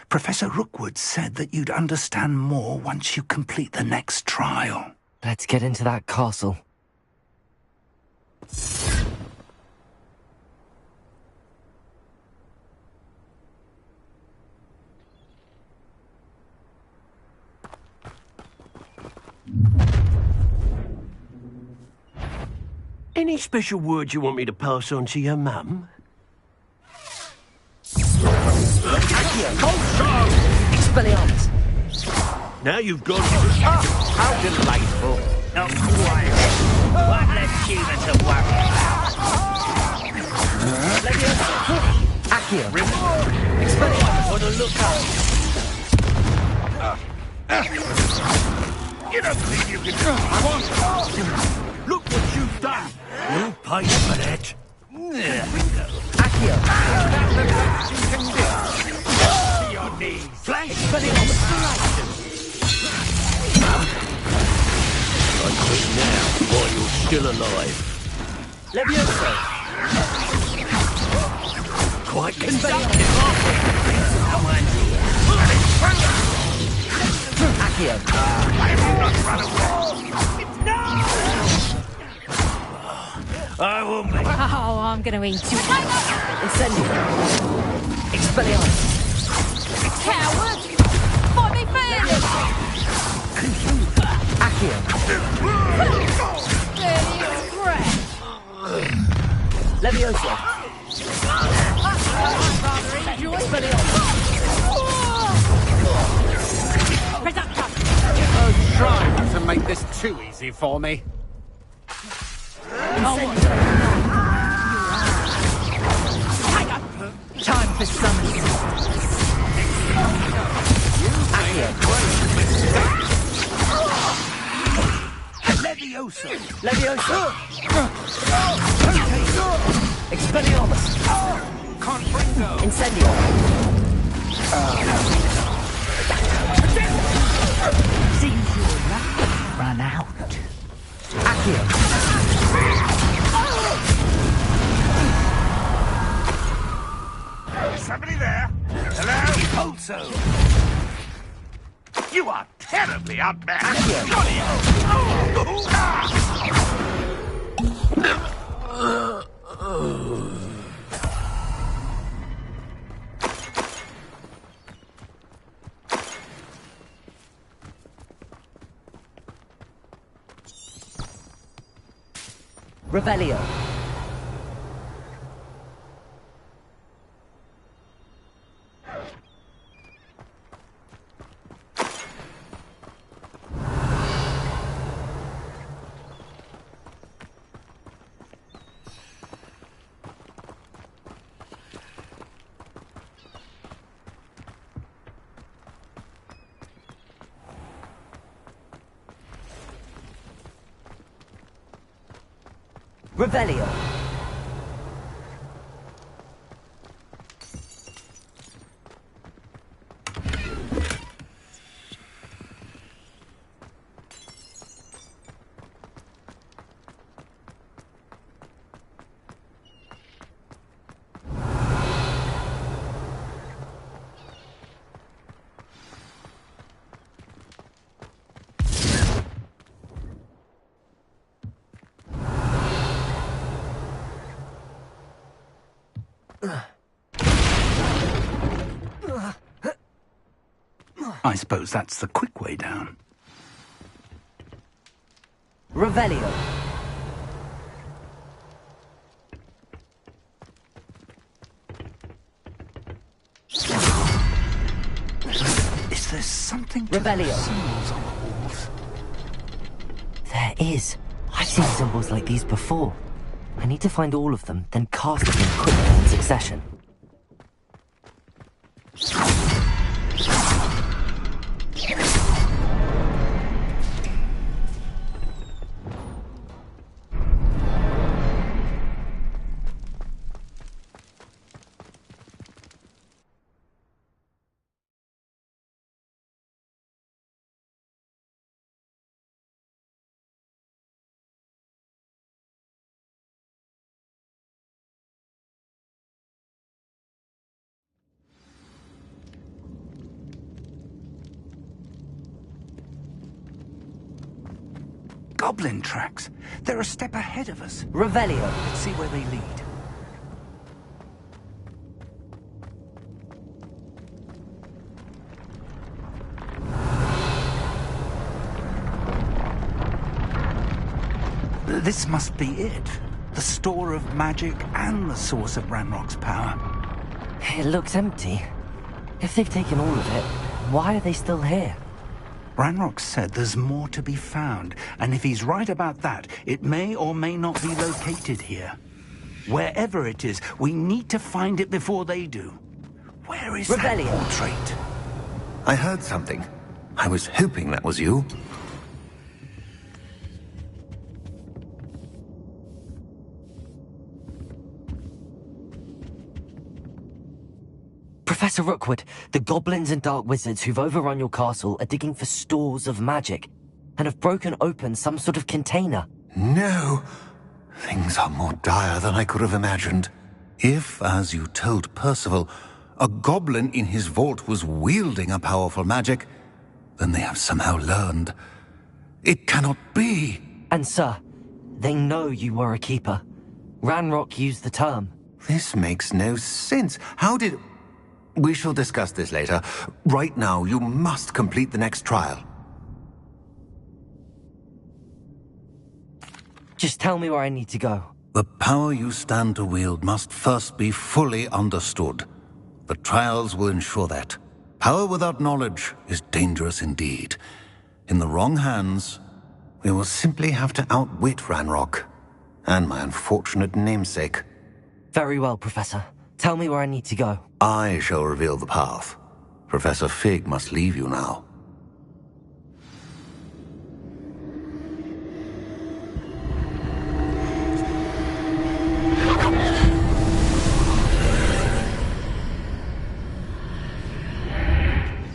Professor Rookwood said that you'd understand more once you complete the next trial. Let's get into that castle. Any special words you want me to pass on to your mum? Expelliarmus! Now you've got... How delightful. Not quite. What left humans to worry? Accio! Expelliarmus! On the lookout. You don't think you can... I want... Look what you've done. You paid for that. Accio! You can do. To your knees. Flank! Expelliarmus! I quit now, while you're still alive. Levioso! Quite constructive. Accio! I will not run away. I won't be. Oh, I'm gonna eat you. Incendio! Expelliarmus! Coward! Fight me fair! Accio! Levioso! Oh, try not to make this too easy for me. Time for some Levioso! Levioso! Expelliarmus! Confringo! Incendio! Seems your luck run out. Accio! Somebody there? Hello? Pulso! You are terribly outmatched. Accio! Revelio. Revelio. I suppose that's the quick way down. Revelio. Is there something to Revelio. those symbols on the walls? There is. I've seen symbols like these before. I need to find all of them, then cast them quickly in succession. Goblin tracks. They're a step ahead of us. Revelio. Let's see where they lead. This must be it. The store of magic and the source of Ranrock's power. It looks empty. If they've taken all of it, why are they still here? Ranrock said there's more to be found, and if he's right about that, it may or may not be located here. Wherever it is, we need to find it before they do. Where is that portrait? I heard something. I was hoping that was you. Professor Rookwood, the goblins and dark wizards who've overrun your castle are digging for stores of magic and have broken open some sort of container. No! Things are more dire than I could have imagined. If, as you told Percival, a goblin in his vault was wielding a powerful magic, then they have somehow learned. It cannot be! And sir, they know you were a keeper. Ranrock used the term. This makes no sense. How did... We shall discuss this later. Right now, you must complete the next trial. Just tell me where I need to go. The power you stand to wield must first be fully understood. The trials will ensure that. Power without knowledge is dangerous indeed. In the wrong hands, we will simply have to outwit Ranrock and my unfortunate namesake. Very well, Professor. Tell me where I need to go. I shall reveal the path. Professor Fig must leave you now.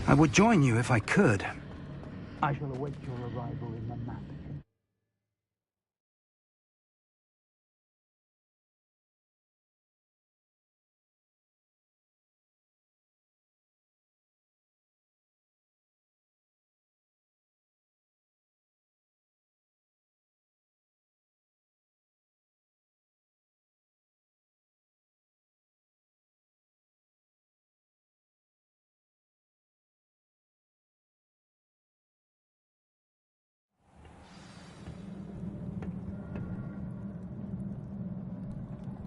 I would join you if I could. I shall await your arrival in the map.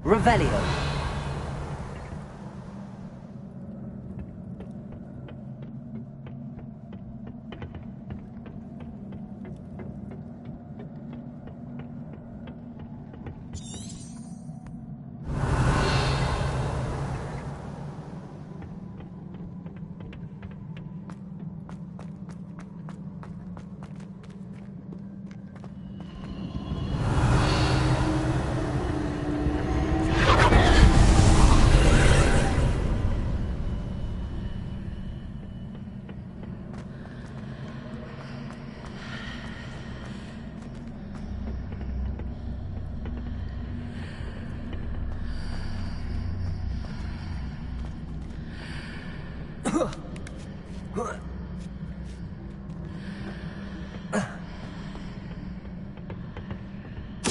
Revelio.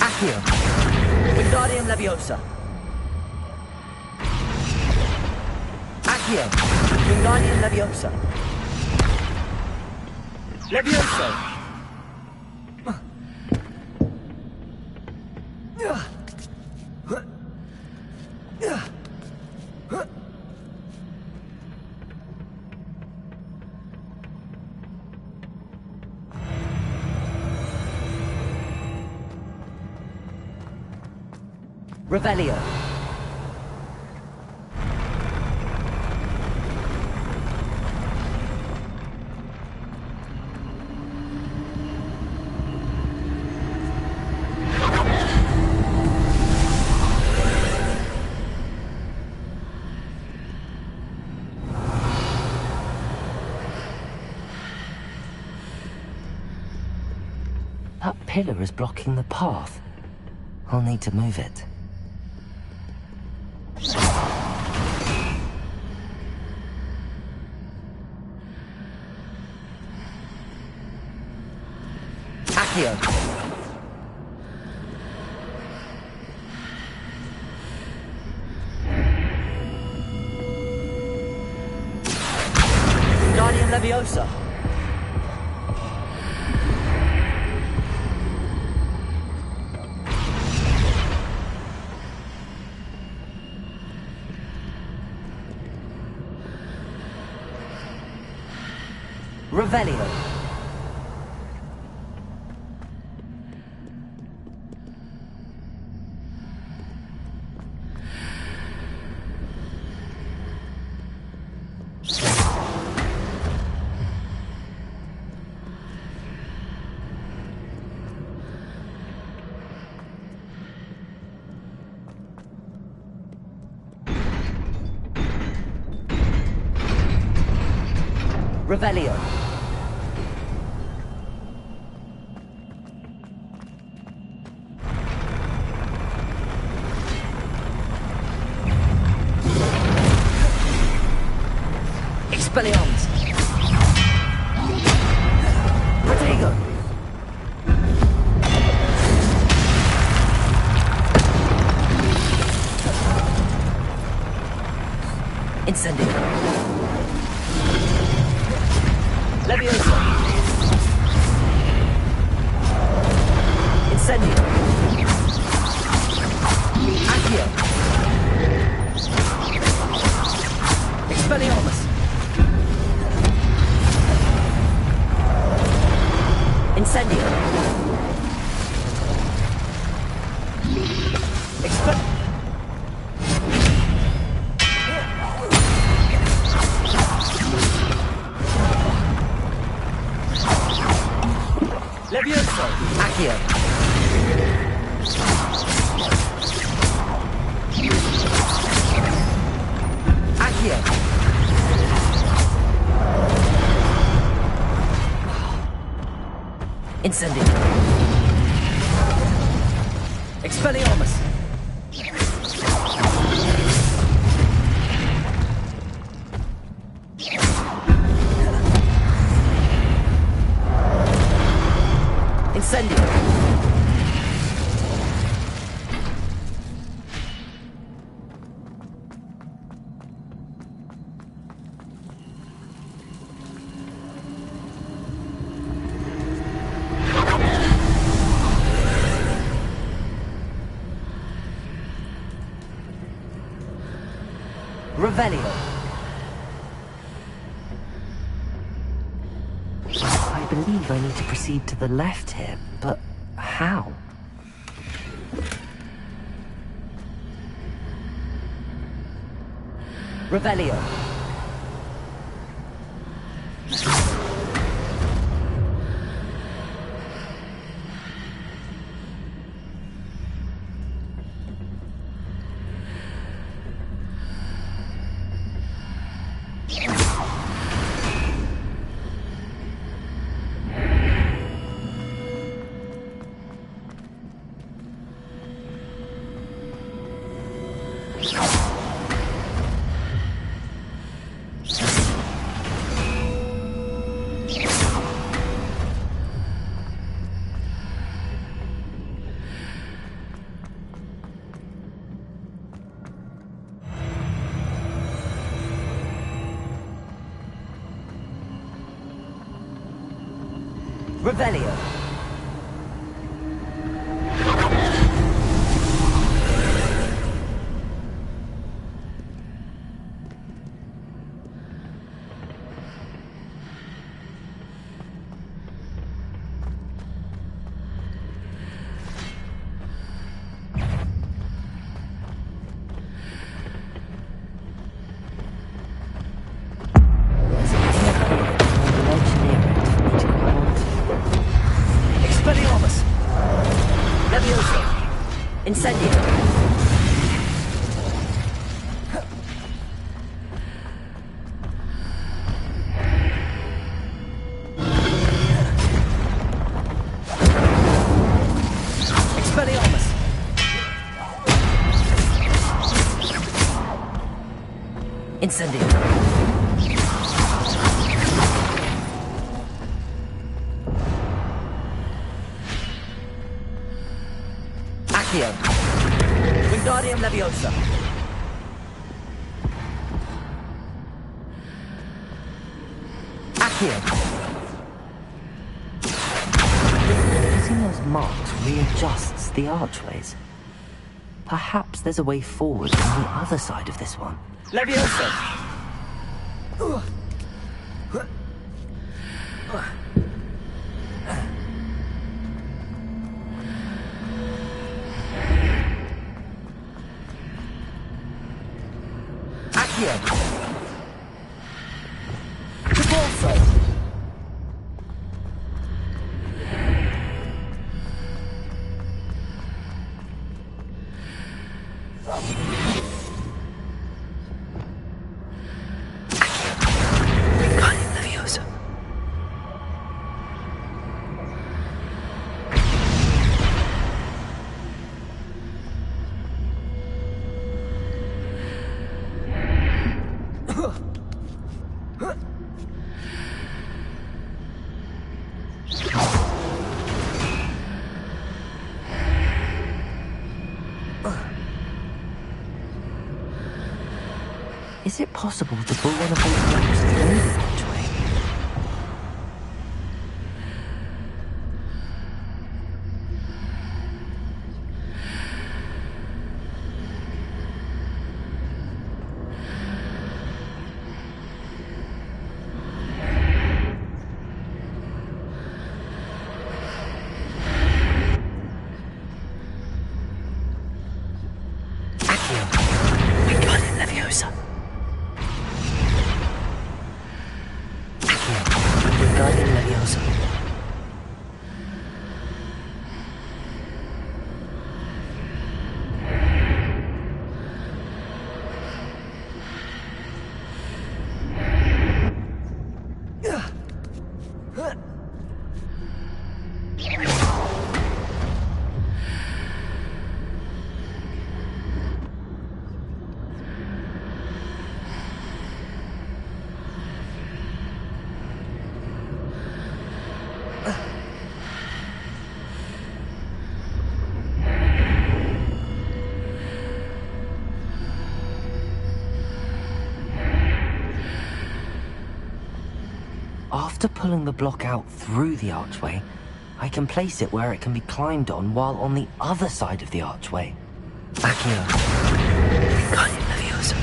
Accio. Wingardium Leviosa. Accio. Wingardium Leviosa. Levioso. Revelio. That pillar is blocking the path. I'll need to move it. Accio. Wingardium Leviosa. Revelio. Revelio. Expelliarmus. Protego. Incendio. Leviosa. Incendio. Accio. Expelliarmus. Incendio. Levioso. Accio. Accio. Incendio. Expelliarmus. Incendio. Revelio. I believe I need to proceed to the left here, but how? Revelio. Revelio. Expelliarmus! Levioso! Incendio! Expelliarmus! Incendio! Accio! Wingardium Leviosa! Accio! Using those marks readjusts the archways. Perhaps there's a way forward on the other side of this one. Leviosa! Accio! Repulso! Wingardium Leviosa. Is it possible to pull one of those blocks through the archway? Accio! Wingardium Leviosa. Wingardium Leviosa. After pulling the block out through the archway, I can place it where it can be climbed on while on the other side of the archway. Accio. Wingardium Leviosa.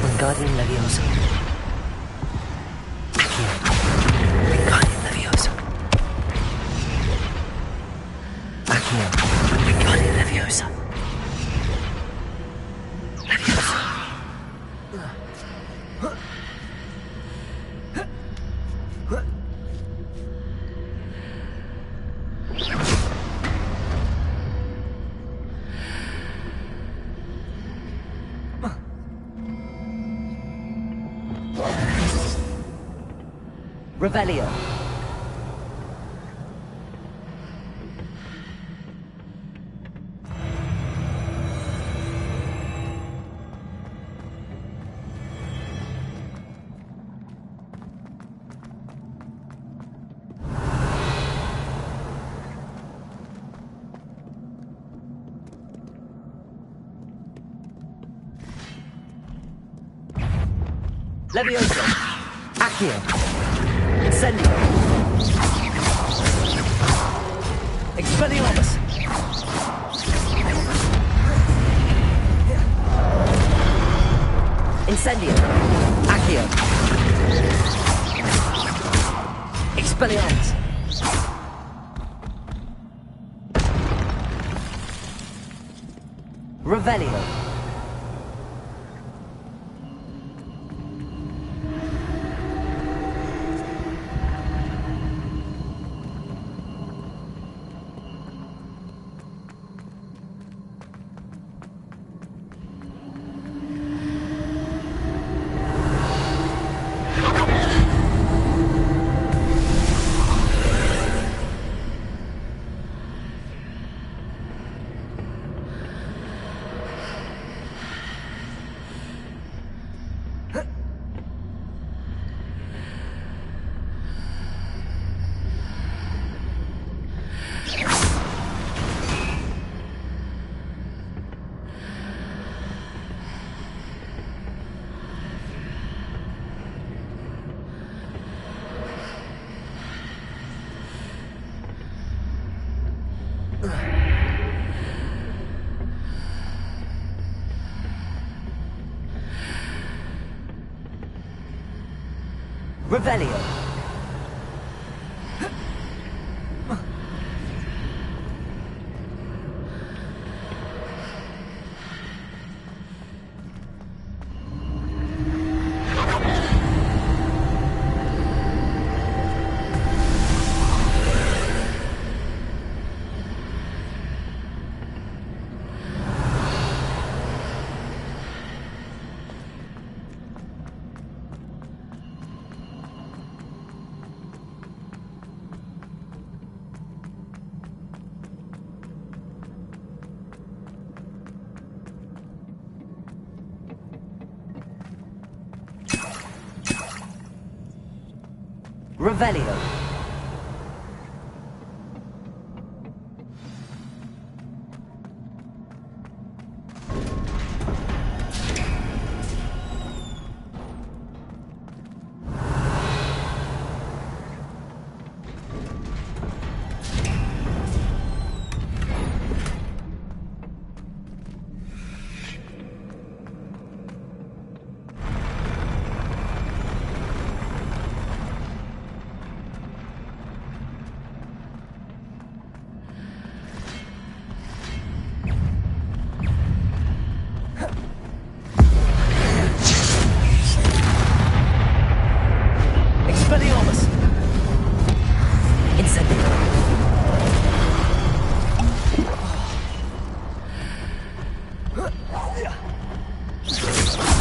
Wingardium Leviosa. Accio. Wingardium Leviosa. Accio. Wingardium Leviosa. Leviosa. Revelio. Levioso. Accio. Incendio. Expelliarmus. Incendio. Accio. Expelliarmus. Revelio. Revelio. Revelio. Expelliarmus. Incendio.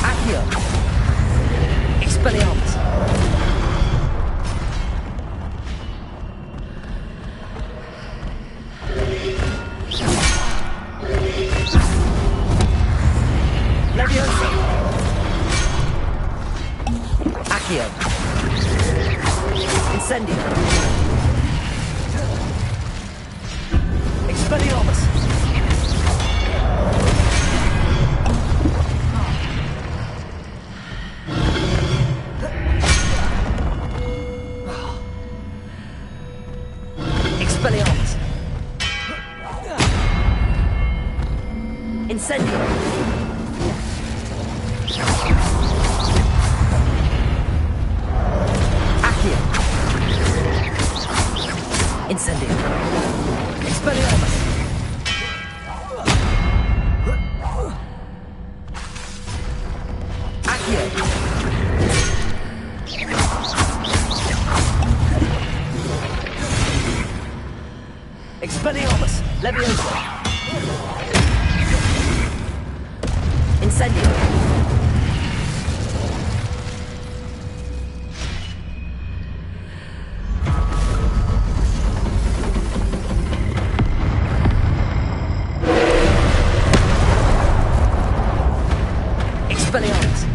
Accio. Expelliarmus. Levioso. Accio. Incendio. Expelliarmus. Expelliarmus. Incendio. Accio. Incendio. Expelliarmus. Accio. Leviosa! Incendio! Expelliarmus!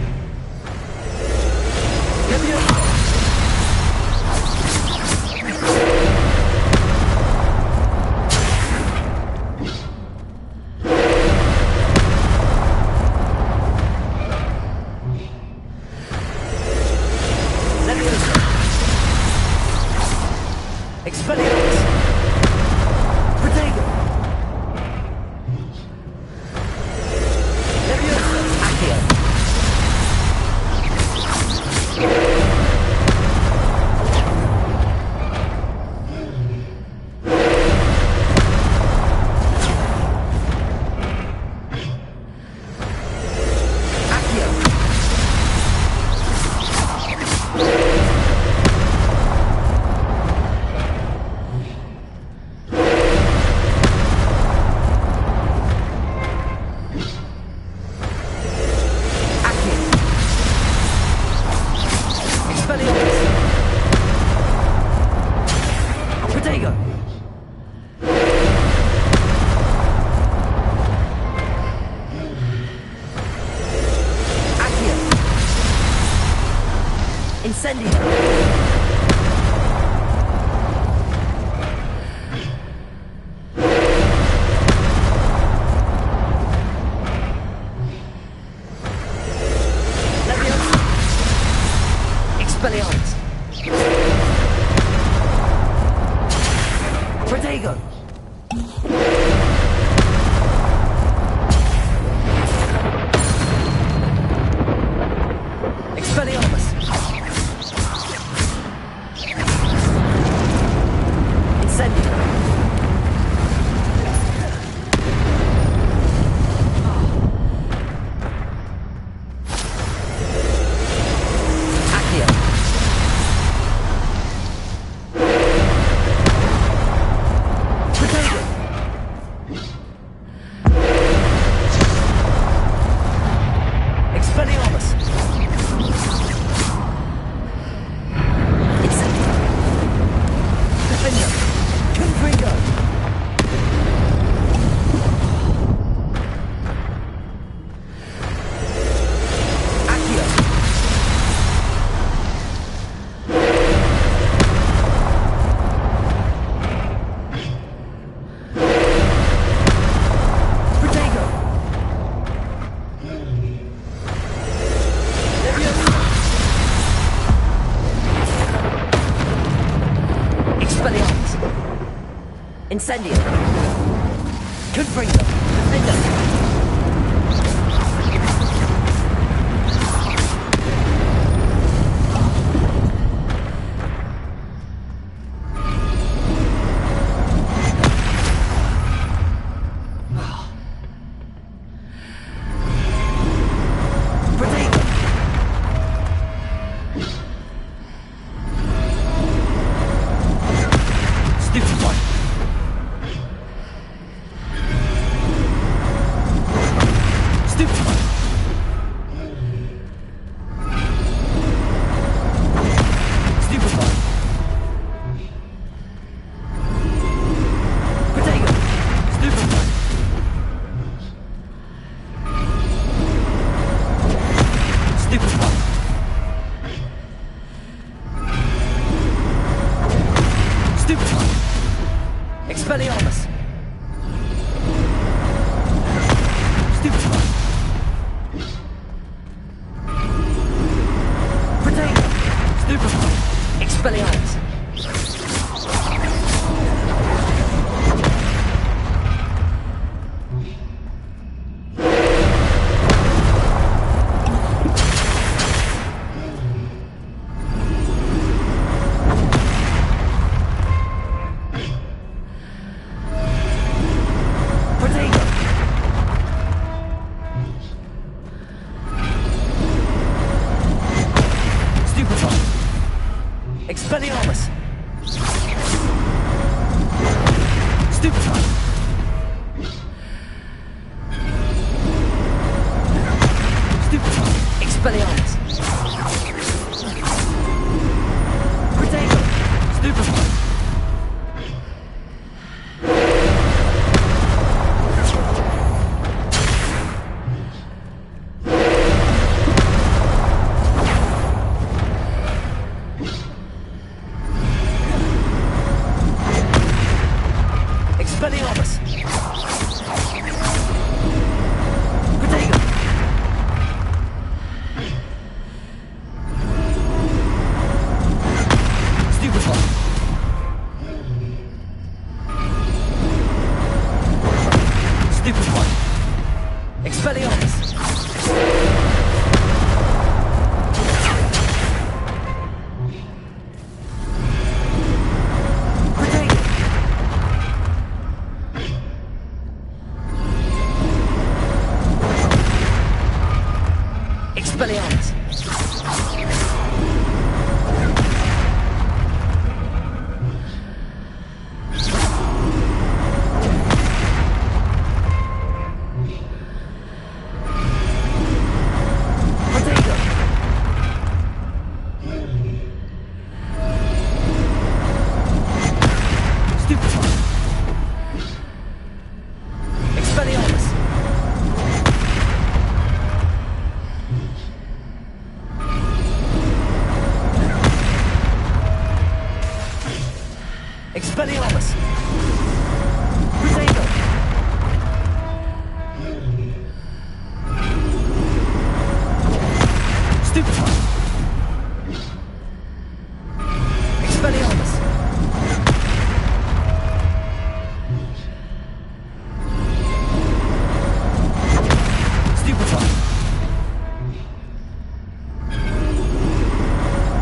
Leviosa! Expelliarmus! Protego! Leviosa! Accio! Incendio! Leviosa! Expelliarmus! Protego! Expelliarmus! Incendio! Accio! Protego! Expelliarmus! Incendio! Defender! Confringo! Accio! Protego! Leviosa! Expelliarmus! Incendio! Confringo! Defender! Protego! Stupefy! Stupefy! Stupefy! Protego! Stupefy! Stupefy! Stupefy! Expelliarmus! Stupefy! Protego! Stupefy! Expelliarmus! Protego! Stupefy! Expelliarmus! Stupefy! Expelliarmus! Protego! Stupefy! Expelliarmus! Protego! Stupefy! Stupefy! Expelliarmus! Protego! Expelliarmus! Protego! Stupefy! Expelliarmus! Expelliarmus! Protego! Stupefy! Expelliarmus! Stupefy!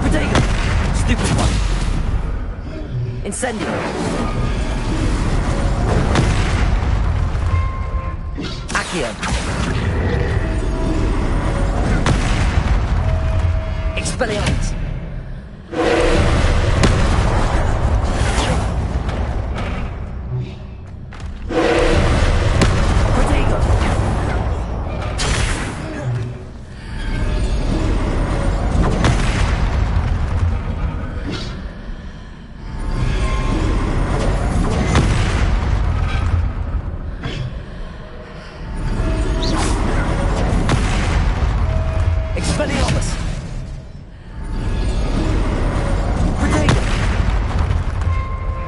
Protego! Stupefy! Incendio! Accio! Expelliarmus! Protego! Expelliarmus! Protego!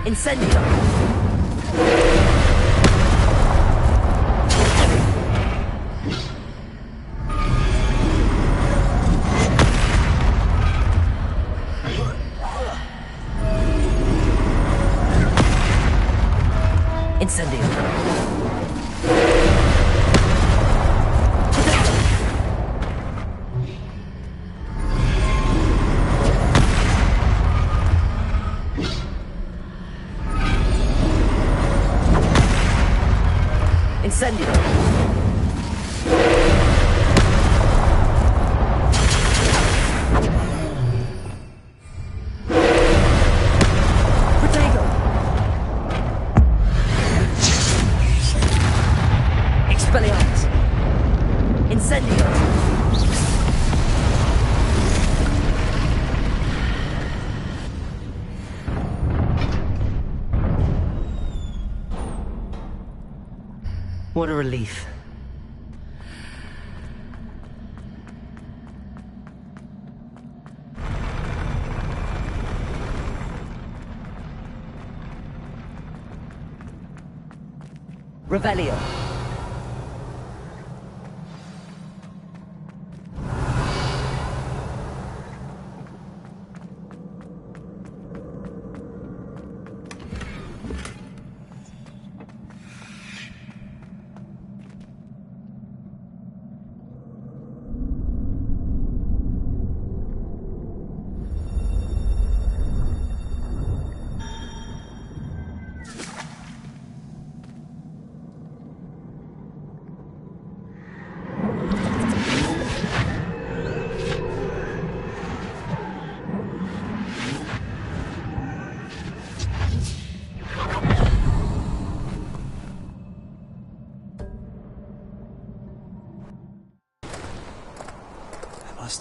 Incendio! Incendio! Incendio! Protego! Expelliarmus! Incendio! What a relief. Revelio.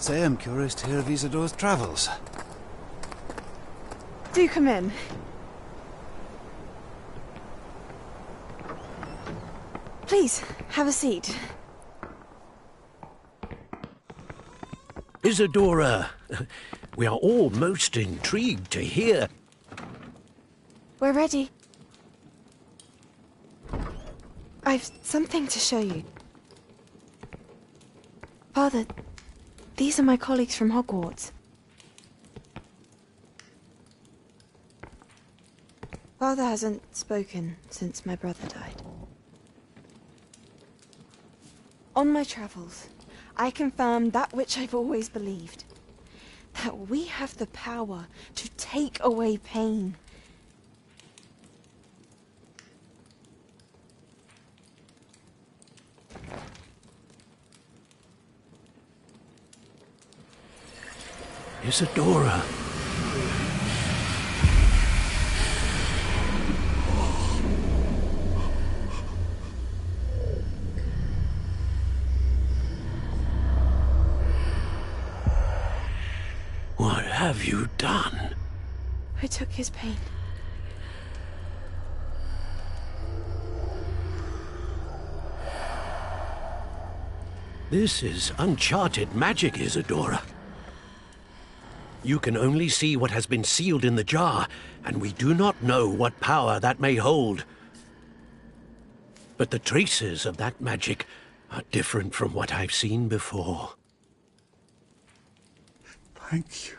must say I'm curious to hear of Isadore's travels. Do come in. Please, have a seat. Isadora, we are all most intrigued to hear. We're ready. I've something to show you. Father, these are my colleagues from Hogwarts. Father hasn't spoken since my brother died. On my travels, I confirmed that which I've always believed. That we have the power to take away pain. Isadora. What have you done? I took his pain. This is uncharted magic, Isadora. You can only see what has been sealed in the jar, and we do not know what power that may hold. But the traces of that magic are different from what I've seen before. Thank you.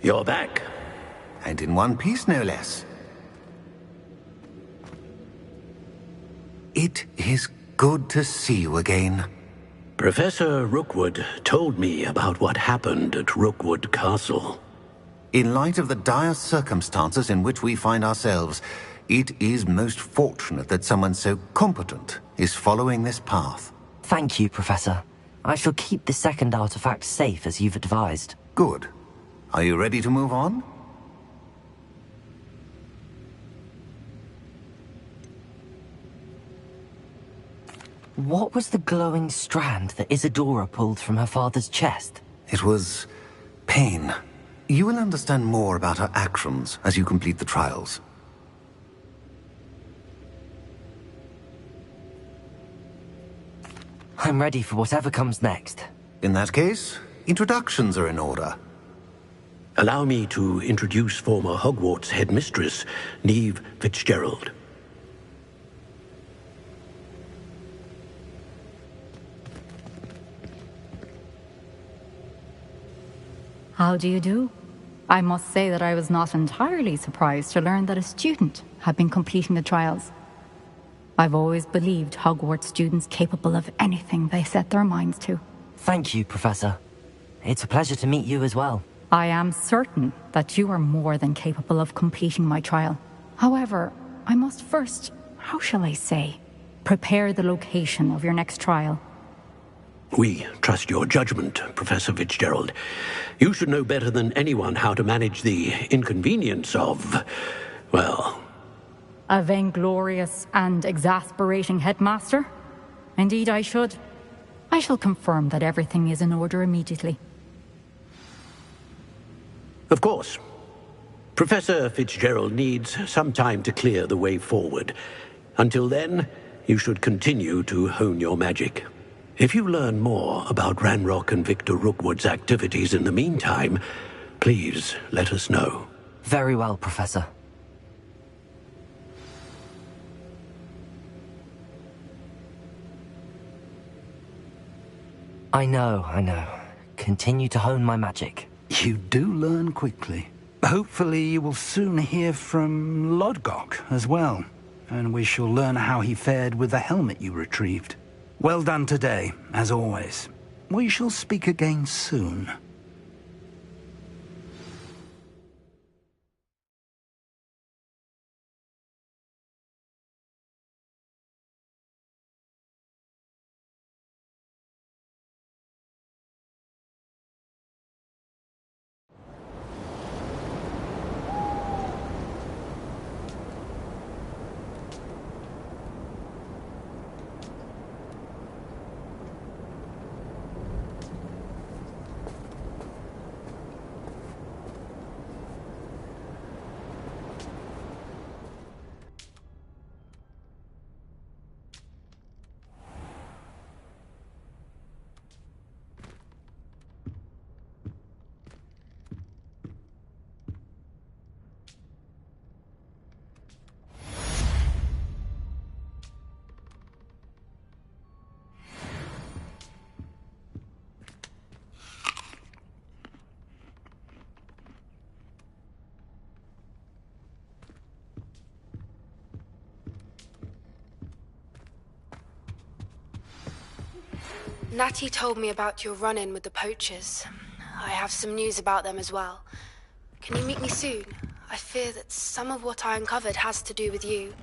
You're back. And in one piece, no less. It is good to see you again. Professor Rookwood told me about what happened at Rookwood Castle. In light of the dire circumstances in which we find ourselves, it is most fortunate that someone so competent is following this path. Thank you, Professor. I shall keep the second artifact safe as you've advised. Good. Are you ready to move on? What was the glowing strand that Isadora pulled from her father's chest? It was pain. You will understand more about her actions as you complete the trials. I'm ready for whatever comes next. In that case, introductions are in order. Allow me to introduce former Hogwarts headmistress, Neve Fitzgerald. How do you do? I must say that I was not entirely surprised to learn that a student had been completing the trials. I've always believed Hogwarts students capable of anything they set their minds to. Thank you, Professor. It's a pleasure to meet you as well. I am certain that you are more than capable of completing my trial. However, I must first, how shall I say, prepare the location of your next trial. We trust your judgment, Professor Fitzgerald. You should know better than anyone how to manage the inconvenience of, well... A vainglorious and exasperating headmaster? Indeed I should. I shall confirm that everything is in order immediately. Of course. Professor Fitzgerald needs some time to clear the way forward. Until then, you should continue to hone your magic. If you learn more about Ranrock and Victor Rookwood's activities in the meantime, please let us know. Very well, Professor. I know. Continue to hone my magic. You do learn quickly. Hopefully you will soon hear from Lodgok as well, and we shall learn how he fared with the helmet you retrieved. Well done today, as always. We shall speak again soon. Natty told me about your run-in with the poachers. I have some news about them as well. Can you meet me soon? I fear that some of what I uncovered has to do with you.